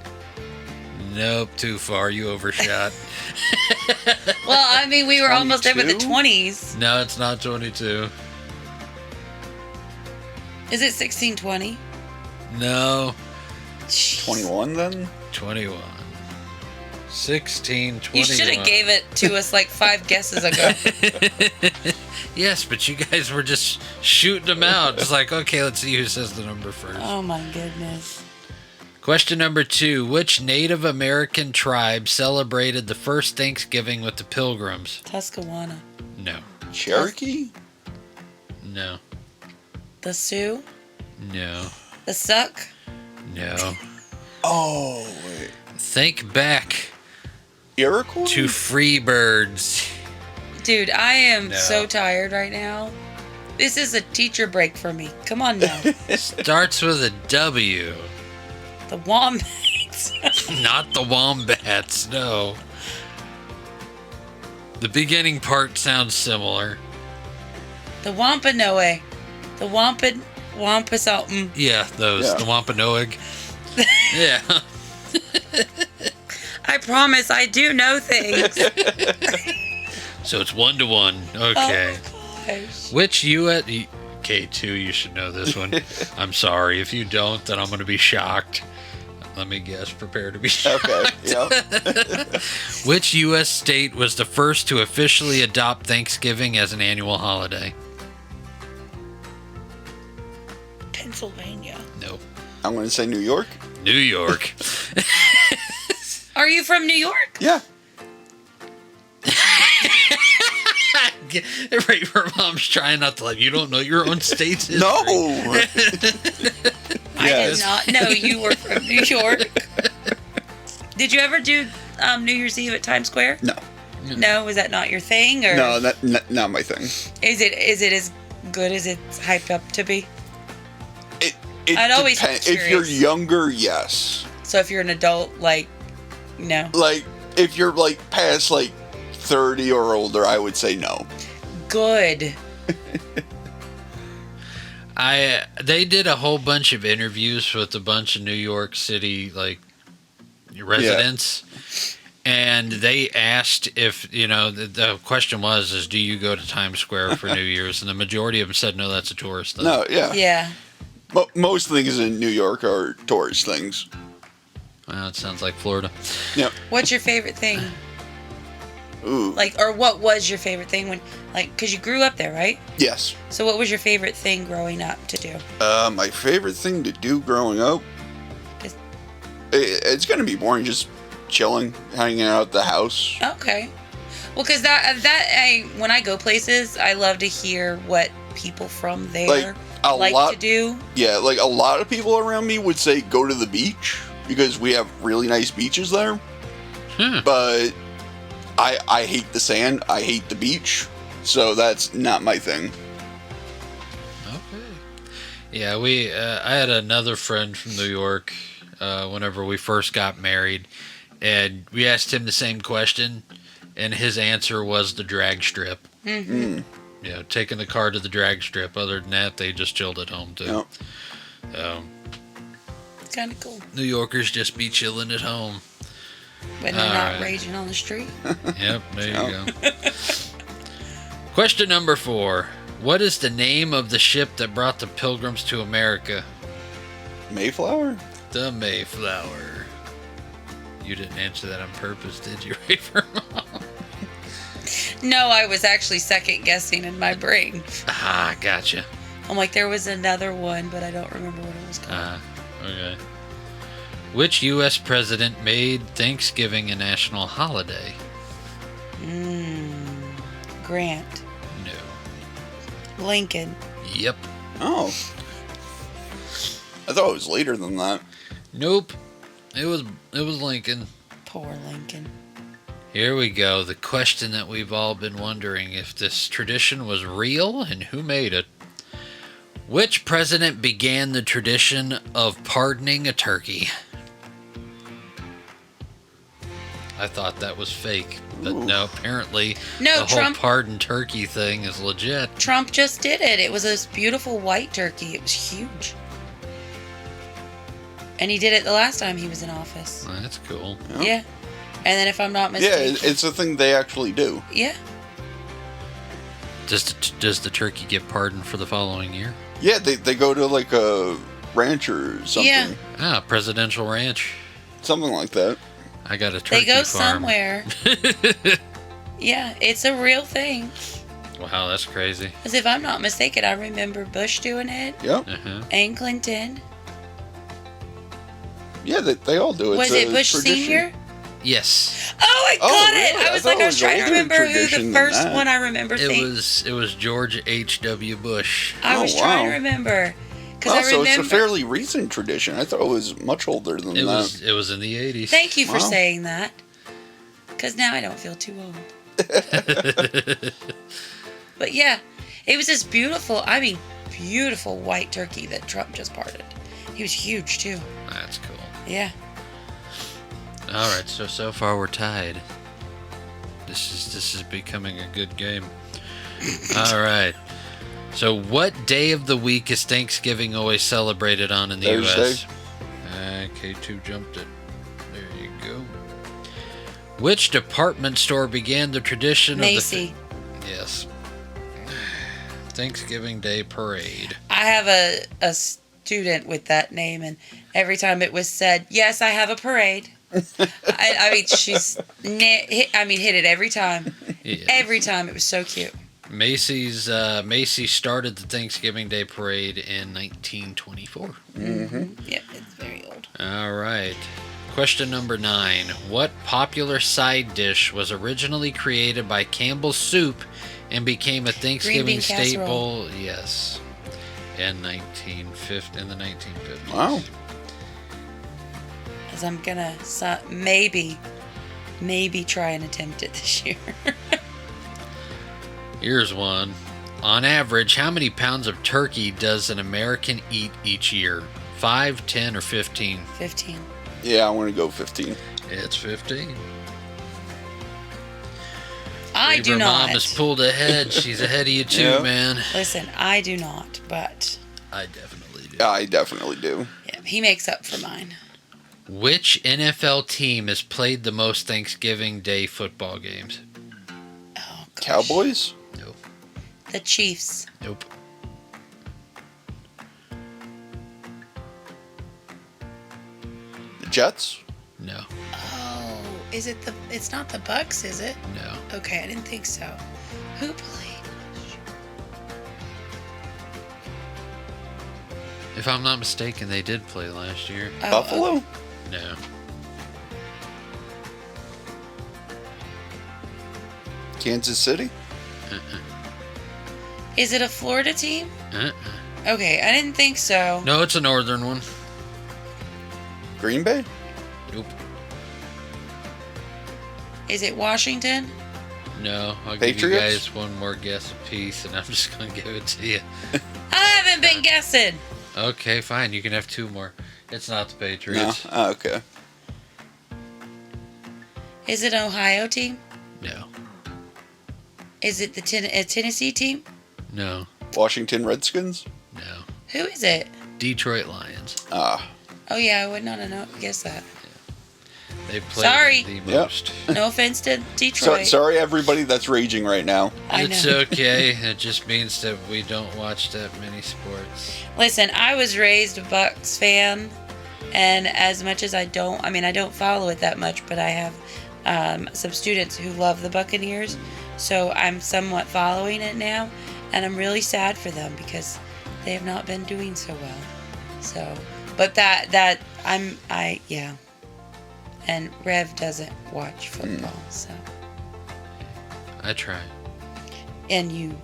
Nope, too far. You overshot. Well, I mean, we were almost there with the 22? 20s. No, it's not 22. Is it 1620? No, Jeez. 21 then. 21. 16, 21. You should have gave it to us like 5 guesses ago. Yes, but you guys were just shooting them out. It's like, okay, let's see who says the number first. Oh my goodness. Question number 2. Which Native American tribe celebrated the first Thanksgiving with the Pilgrims? Tuscawana. No. Cherokee. No. The Sioux. No. The Suck. No. Oh wait. Think back Iroquois. to Freebirds. Dude, I am No. so tired right now. This is a teacher break for me. Come on now. Starts with a W. The Wombats. Not the Wombats, no. The beginning part sounds similar. The Wampanoag. The Wampasautum. Yeah, those. Yeah. The Wampanoag. Yeah. I promise I do know things. So it's 1-1. Okay. Oh gosh. Which U.S. K2, you should know this one. I'm sorry. If you don't, then I'm going to be shocked. Let me guess. Prepare to be shocked. Okay. Yep. Which U.S. state was the first to officially adopt Thanksgiving as an annual holiday? Pennsylvania. Nope. I'm gonna say New York. New York. Are you from New York? Yeah. Raver Mom's trying not to let you don't know your own state's history. No. I Yes. did not know you were from New York. Did you ever do New Year's Eve at Times Square? No. No, was that not your thing, or No, not my thing. is it as good as it's hyped up to be? It I'd always be depends. If you're curious. younger, yes. So if you're an adult, like, no. Like if you're like past like 30 or older, I would say no. Good. They did a whole bunch of interviews with a bunch of New York City like residents, and they asked if the question was do you go to Times Square for New Year's, and the majority of them said no, that's a tourist thing. No, yeah. Yeah. Most things in New York are tourist things. Well, it sounds like Florida. Yep. What's your favorite thing? Ooh. Like, or what was your favorite thing when, like, because you grew up there, right? Yes. So what was your favorite thing growing up to do? My favorite thing to do growing up, Is- it's gonna be boring, just chilling, hanging out at the house. Okay. Well, because when I go places, I love to hear what people from there like to do. Yeah, like a lot of people around me would say go to the beach because we have really nice beaches there. But I hate the sand. I hate the beach. So that's not my thing. Okay. Yeah, I had another friend from New York whenever we first got married, and we asked him the same question, and his answer was the drag strip. Mm-hmm. Yeah, taking the car to the drag strip. Other than that, they just chilled at home, too. Yep. It's kind of cool. New Yorkers just be chilling at home. When they're not raging on the street. Yep, there you go. Question number 4. What is the name of the ship that brought the Pilgrims to America? Mayflower? The Mayflower. You didn't answer that on purpose, did you, Raver Mom? No, I was actually second guessing in my brain. Ah, gotcha. I'm like, there was another one, but I don't remember what it was called. Okay. Which U.S. president made Thanksgiving a national holiday? Grant. No. Lincoln. Yep. Oh. I thought it was later than that. Nope. It was Lincoln. Poor Lincoln. Here we go. The question that we've all been wondering, if this tradition was real and who made it. Which president began the tradition of pardoning a turkey? I thought that was fake, but no, apparently the whole pardon turkey thing is legit. Trump just did it. It was this beautiful white turkey. It was huge. And he did it the last time he was in office. Well, that's cool. Yeah. And then if I'm not mistaken... Yeah, it's a thing they actually do. Yeah. Does the turkey get pardoned for the following year? Yeah, they go to like a ranch or something. Yeah. Ah, presidential ranch. Something like that. I got a turkey farm. They go somewhere. Yeah, it's a real thing. Wow, that's crazy. Because if I'm not mistaken, I remember Bush doing it. Yep. And Clinton. Yeah, they all do it. Was it Bush tradition. Senior? Yes. Oh, I got it! Really? I was like, I was trying to remember who the first one I remember It was George H.W. Bush. I was trying to remember. So it's a fairly recent tradition. I thought it was much older than that. It was in the 80s. Thank you for saying that. Because now I don't feel too old. But yeah, it was this beautiful white turkey that Trump just parted. He was huge too. That's cool. Yeah. All right, so far we're tied. This is becoming a good game. All right. So what day of the week is Thanksgiving always celebrated on in the U.S.? K2 jumped it. There you go. Which department store began the tradition Macy. Yes. Thanksgiving Day Parade. I have a student with that name, and every time it was said, yes, I have a parade. I mean, she's hit it every time. Yeah. Every time. It was so cute. Macy started the Thanksgiving Day Parade in 1924. Yep, it's very old. All right. Question number 9. What popular side dish was originally created by Campbell's Soup and became a Thanksgiving staple? Yes. In the 1950s. Wow. Because I'm gonna maybe try and attempt it this year. Here's one. On average, how many pounds of turkey does an American eat each year? 5, 10, or 15? 15. Yeah, I want to go 15. It's 15. I do not. Mom has pulled ahead. She's ahead of you too, man. Listen, I do not, but... I definitely do. Yeah, I definitely do. Yeah, he makes up for mine. Which NFL team has played the most Thanksgiving Day football games? Oh, gosh. Cowboys? Nope. The Chiefs. Nope. The Jets? No. Oh, Is it the? It's not the Bucks, is it? No. Okay, I didn't think so. Who played? If I'm not mistaken, they did play last year. Oh, Buffalo? okay. No. Kansas City? Is it a Florida team? Uh-uh. Okay, I didn't think so. No, it's a northern one. Green Bay? Nope. Is it Washington? No, I'll give you Patriots? guys one more guess apiece, and I'm just going to give it to you. I haven't been guessing. Okay, fine. You can have two more. It's not the No. Patriots. Oh, okay. Is it an Ohio team? No. Is it the a Tennessee team? No. Washington Redskins? No. Who is it? Detroit Lions. Ah. Oh yeah, I would not have guessed that. They played Sorry. the Yep. most. No offense to Detroit. Sorry, everybody that's raging right now. I It's know. okay. It just means that we don't watch that many sports. Listen, I was raised a Bucks fan, and as much as I don't follow it that much, but I have some students who love the Buccaneers, so I'm somewhat following it now, and I'm really sad for them because they have not been doing so well. So, but yeah. And Rev doesn't watch football, so. I try. And you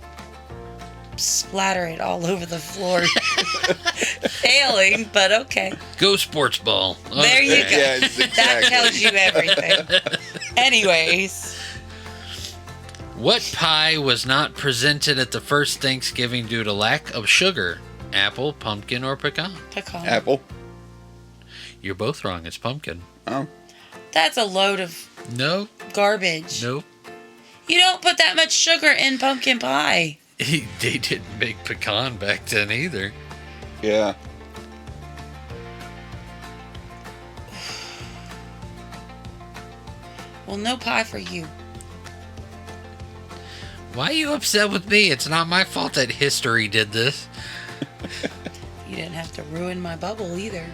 splatter it all over the floor. Failing, but okay. Go sports ball. There you go. Yes, That exactly. tells you everything. Anyways, What pie was not presented at the first Thanksgiving due to lack of sugar? Apple, pumpkin, or pecan? pecan. Apple? You're both wrong. It's pumpkin. Oh. That's a load of No. garbage. Nope. You don't put that much sugar in pumpkin pie. They didn't make pecan back then either. Yeah. Well, no pie for you. Why are you upset with me? It's not my fault that history did this. You didn't have to ruin my bubble either.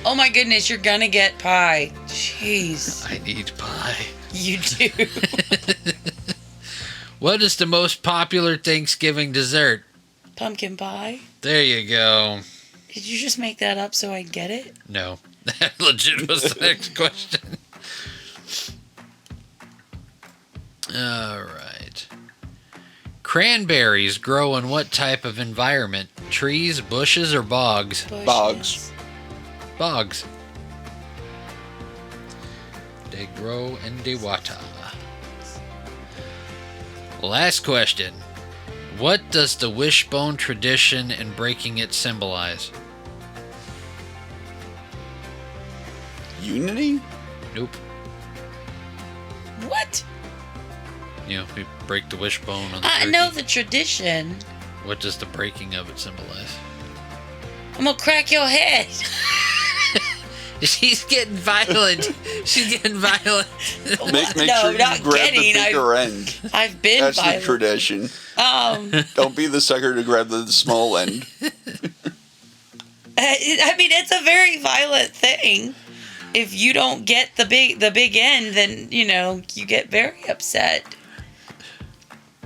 Oh my goodness, you're gonna get pie. Jeez. I need pie. You do. What is the most popular Thanksgiving dessert? Pumpkin pie? There you go. Did you just make that up so I'd get it? No. That legit was the next question. All right. Cranberries grow in what type of environment? Trees, bushes, or bogs? Bushes. Bogs. Bogs. They grow in the water. Last question. What does the wishbone tradition and breaking it symbolize? Unity? Nope. What? You know, we break the wishbone on the I turkey. know the tradition. What does the breaking of it symbolize? I'm gonna crack your head. She's getting violent. She's getting violent. Make No, sure you not grab getting, the bigger end. I've been That's violent. the tradition. Um, Don't be the sucker to grab the small end. I mean, it's a very violent thing. If you don't get the big end, then you get very upset.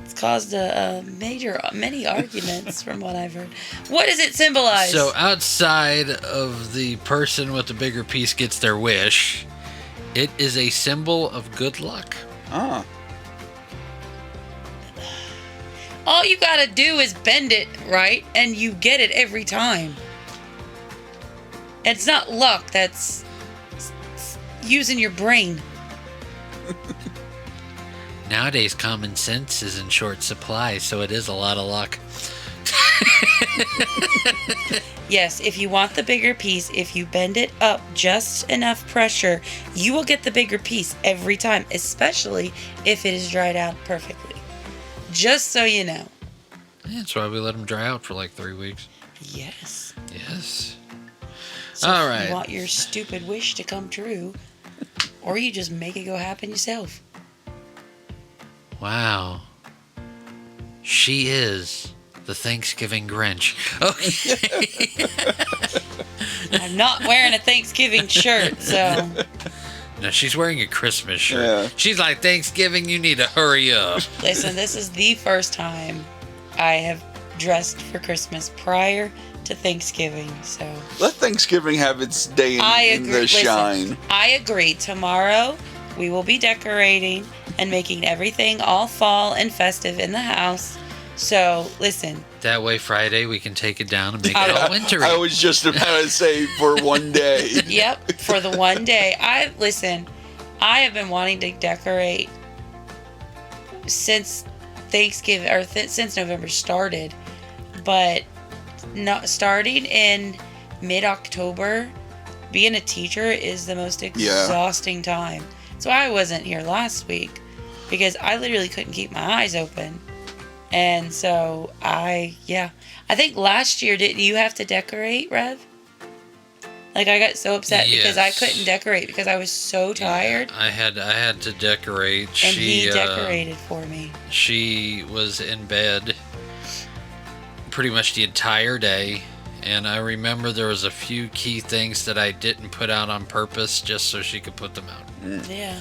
It's caused many arguments from what I've heard. What does it symbolize? So outside of the person with the bigger piece gets their wish, it is a symbol of good luck. Ah. all you gotta do is bend it right, and you get it every time. It's not luck. That's using your brain. Nowadays, common sense is in short supply, so it is a lot of luck. Yes, if you want the bigger piece, if you bend it up just enough pressure, you will get the bigger piece every time, especially if it is dried out perfectly. Just so you know. Yeah, that's why we let them dry out for like 3 weeks. Yes. Yes. So All if right. you want your stupid wish to come true, or you just make it go happen yourself. Wow. She is the Thanksgiving Grinch. Okay. I'm I'm not wearing a Thanksgiving shirt, so. No, she's wearing a Christmas shirt. Yeah. She's like, Thanksgiving, you need to hurry up. Listen, this is the first time I have dressed for Christmas prior to Thanksgiving, so. Let Thanksgiving have its day in the shine. I agree. Tomorrow, we will be decorating and making everything all fall and festive in the house. So, listen. That way, Friday, we can take it down and make it all wintry. I was just about to say for one day. Yep, for the one day. I have been wanting to decorate since Thanksgiving, or since November started. But not starting in mid-October, being a teacher is the most exhausting time. So I wasn't here last week because I literally couldn't keep my eyes open. And so I think last year, didn't you have to decorate, Rev? Like, I got so upset because I couldn't decorate because I was so tired. Yeah, I had to decorate. And he decorated for me. She was in bed pretty much the entire day. And I remember there was a few key things that I didn't put out on purpose just so she could put them out. Yeah.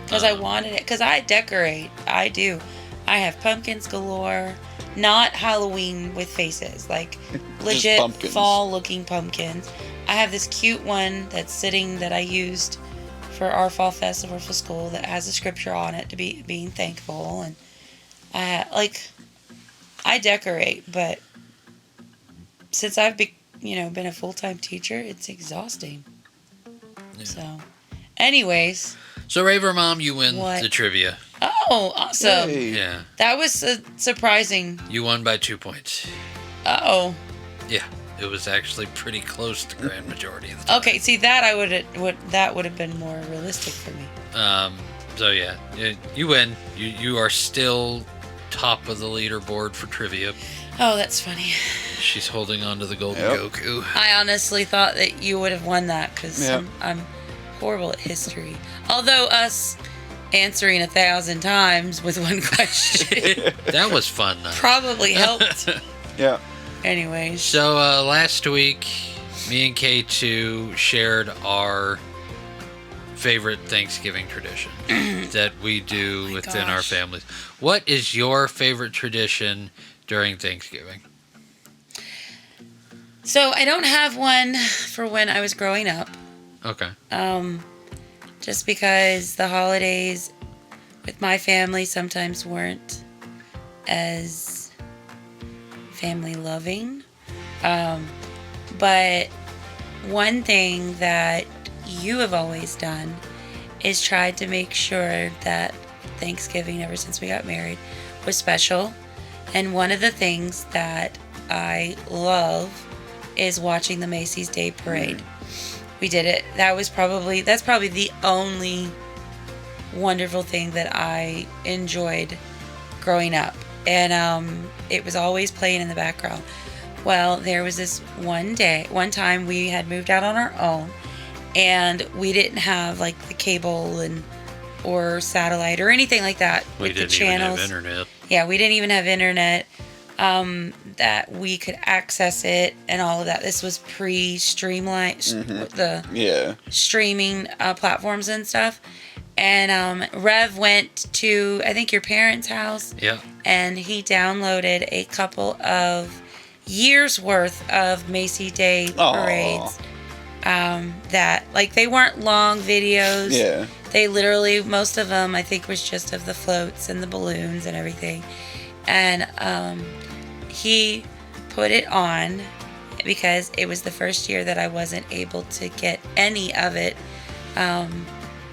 Because I wanted it. Because I decorate. I do. I have pumpkins galore. Not Halloween with faces. Like, legit fall-looking pumpkins. I have this cute one that's sitting that I used for our fall festival for school that has a scripture on it to be being thankful. And I decorate, but since I've been a full-time teacher, it's exhausting. Yeah. So, anyways. So, Raver Mom, you win the trivia. Oh, awesome. Yay. Yeah. That was surprising. You won by 2 points. Oh. Yeah. It was actually pretty close to the grand majority of the time. Okay, see, that would have been more realistic for me. So, yeah. You win. You are still top of the leaderboard for trivia. Oh, that's funny. She's holding on to the golden Goku. I honestly thought that you would have won that because I'm horrible at history. Although us answering 1,000 times with one question. That was fun, though. Probably helped. Yeah. Anyways. So, last week, me and K2 shared our favorite Thanksgiving tradition that we do within our families. What is your favorite tradition during Thanksgiving? So, I don't have one for when I was growing up. Okay. Just because the holidays with my family sometimes weren't as family loving. But one thing that you have always done is tried to make sure that Thanksgiving, ever since we got married, was special. And one of the things that I love is watching the Macy's Day Parade. We did it. That's probably the only wonderful thing that I enjoyed growing up. And it was always playing in the background. Well, there was this one time we had moved out on our own, and we didn't have like the cable or satellite or anything like that with the channels. We didn't even have internet. Yeah, we didn't even have internet. That we could access it and all of that. This was pre-streamline the streaming platforms and stuff. And Rev went to, I think, your parents' house. Yeah. And he downloaded a couple of years worth of Macy Day parades. That, like, they weren't long videos. Yeah. They literally, most of them, I think, was just of the floats and the balloons and everything. And he put it on because it was the first year that I wasn't able to get any of it.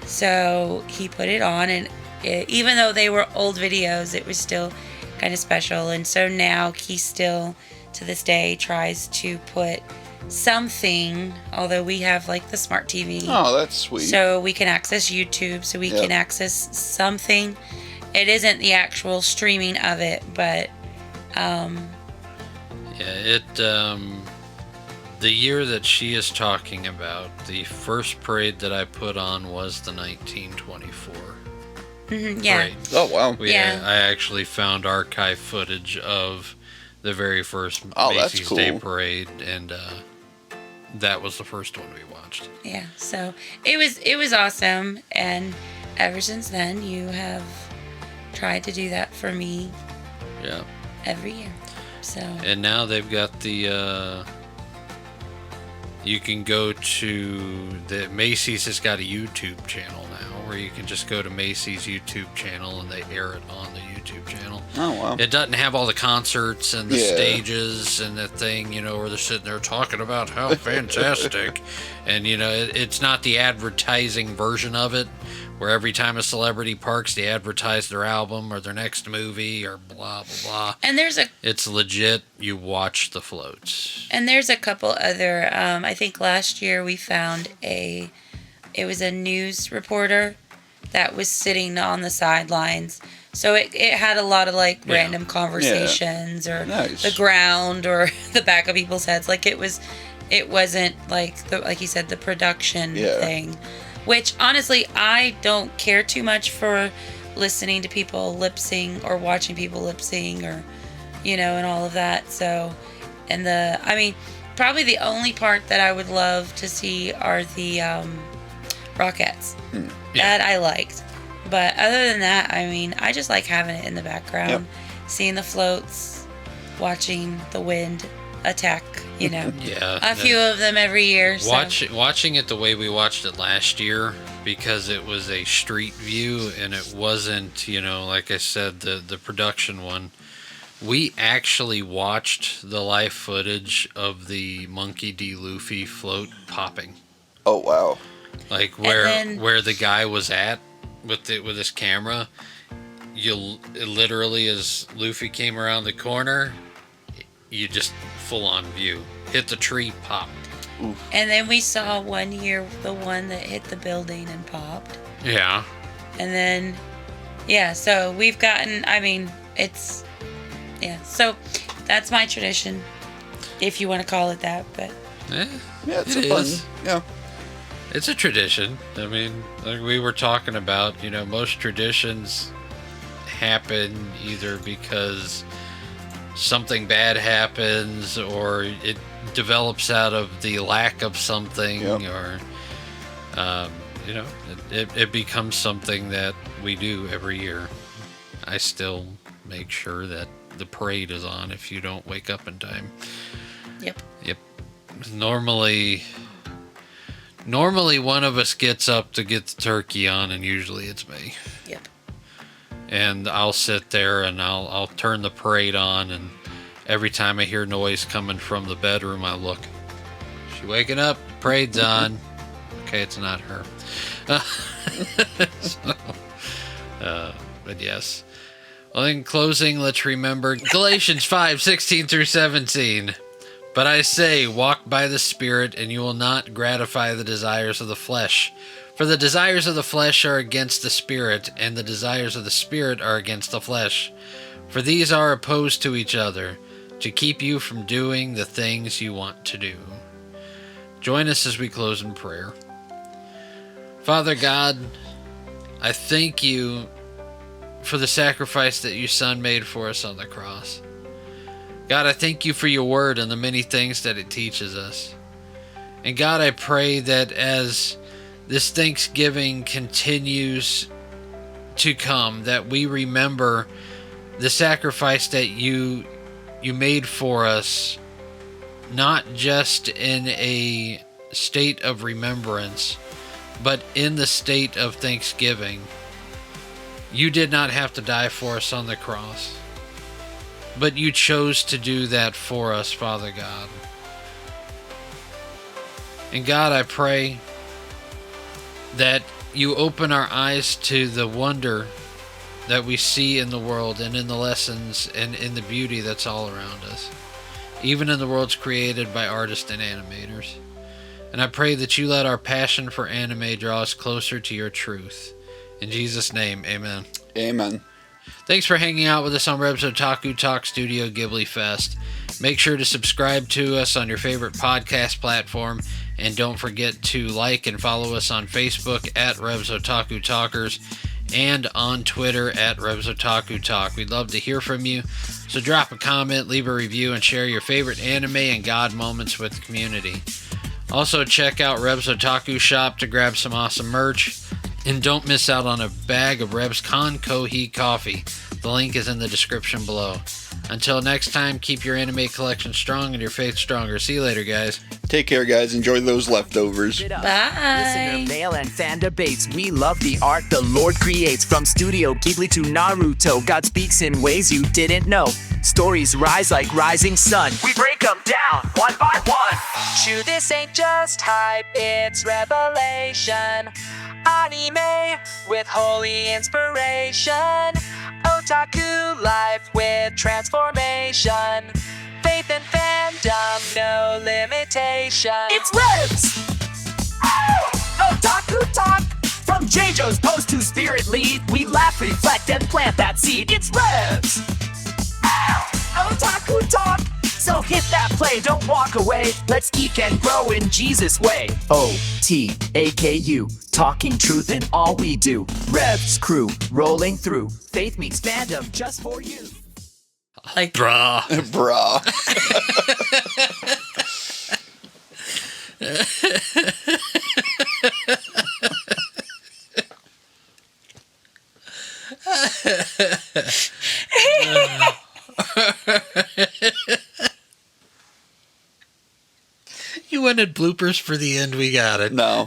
So he put it on, and even though they were old videos, it was still kind of special. And so now he still, to this day, tries to put something, although we have like the smart TV. Oh, that's sweet. So we can access YouTube, so we can access something. It isn't the actual streaming of it, but the year that she is talking about, the first parade that I put on was the 1924 parade. Oh, wow. I actually found archive footage of the very first Macy's Day parade, and that was the first one we watched. Yeah, so it was awesome, and ever since then, you have tried to do that for me. Yeah. Every year. So. And now they've got the. You can go to the Macy's has got a YouTube channel now, where you can just go to Macy's YouTube channel and they air it on the YouTube channel. Oh wow! It doesn't have all the concerts and the stages and the thing, where they're sitting there talking about how fantastic, and it's not the advertising version of it, where every time a celebrity parks, they advertise their album or their next movie or blah blah blah. And it's legit. You watch the floats. And there's a couple other. I think last year we found it was a news reporter that was sitting on the sidelines. So it had a lot of random conversations or the ground or the back of people's heads. It wasn't like you said, the production thing, which honestly I don't care too much for listening to people lip sync or watching people lip sync or and all of that. So probably the only part that I would love to see are the Rockettes. That I liked. But other than that, I just like having it in the background, seeing the floats, watching the wind attack, a few of them every year. Watching it the way we watched it last year, because it was a street view and it wasn't, like I said, the production one. We actually watched the live footage of the Monkey D. Luffy float popping. Oh wow! Where the guy was at with his camera, literally as Luffy came around the corner, you just full on view hit the tree, pop. Oof. And then we saw one year the one that hit the building and popped. Yeah. And then so we've gotten. It's. Yeah, so that's my tradition, if you want to call it that. But it's fun. Yeah, it's a tradition. Like we were talking about, most traditions happen either because something bad happens or it develops out of the lack of something, or it becomes something that we do every year. I still make sure that the parade is on if you don't wake up in time. Yep. Normally one of us gets up to get the turkey on, and usually it's me. Yep. And I'll sit there and I'll turn the parade on, and every time I hear noise coming from the bedroom, I look. She waking up? Parade's on. Okay, it's not her. But yes. Well, in closing, let's remember Galatians 5:16-17. But I say, walk by the Spirit, and you will not gratify the desires of the flesh. For the desires of the flesh are against the Spirit, and the desires of the Spirit are against the flesh. For these are opposed to each other, to keep you from doing the things you want to do. Join us as we close in prayer. Father God, I thank you for the sacrifice that your Son made for us on the cross. God, I thank you for your word and the many things that it teaches us. And God, I pray that as this Thanksgiving continues to come, that we remember the sacrifice that you made for us, not just in a state of remembrance, but in the state of thanksgiving. You did not have to die for us on the cross, but you chose to do that for us, Father God. And God, I pray that you open our eyes to the wonder that we see in the world and in the lessons and in the beauty that's all around us, even in the worlds created by artists and animators. And I pray that you let our passion for anime draw us closer to your truth. In Jesus' name, amen. Amen. Thanks for hanging out with us on Reb's Otaku Talk Studio Ghibli Fest. Make sure to subscribe to us on your favorite podcast platform, and don't forget to like and follow us on Facebook at Reb's Otaku Talkers and on Twitter at Reb's Otaku Talk. We'd love to hear from you, so drop a comment, leave a review, and share your favorite anime and God moments with the community. Also, check out Reb's Otaku shop to grab some awesome merch. And don't miss out on a bag of Reb's Con Kohi coffee. The link is in the description below. Until next time, keep your anime collection strong and your faith stronger. See you later, guys. Take care, guys. Enjoy those leftovers. Bye. Listener mail and fan debates. We love the art the Lord creates. From Studio Ghibli to Naruto, God speaks in ways you didn't know. Stories rise like rising sun. We break them down one by one. Chew, this ain't just hype, it's revelation. Anime with holy inspiration. Otaku life with transformation. Faith and fandom, no limitation. It's Ribs! Otaku talk! From JoJo's post to Spirit Lead, we laugh, reflect, and plant that seed. It's Ribs! Otaku talk! So hit that play, don't walk away. Let's geek and grow in Jesus' way. O-T-A-K-U, talking truth in all we do. Revs crew, rolling through. Faith meets fandom just for you. Like, bruh. Bruh. You wanted bloopers for the end, we got it. No.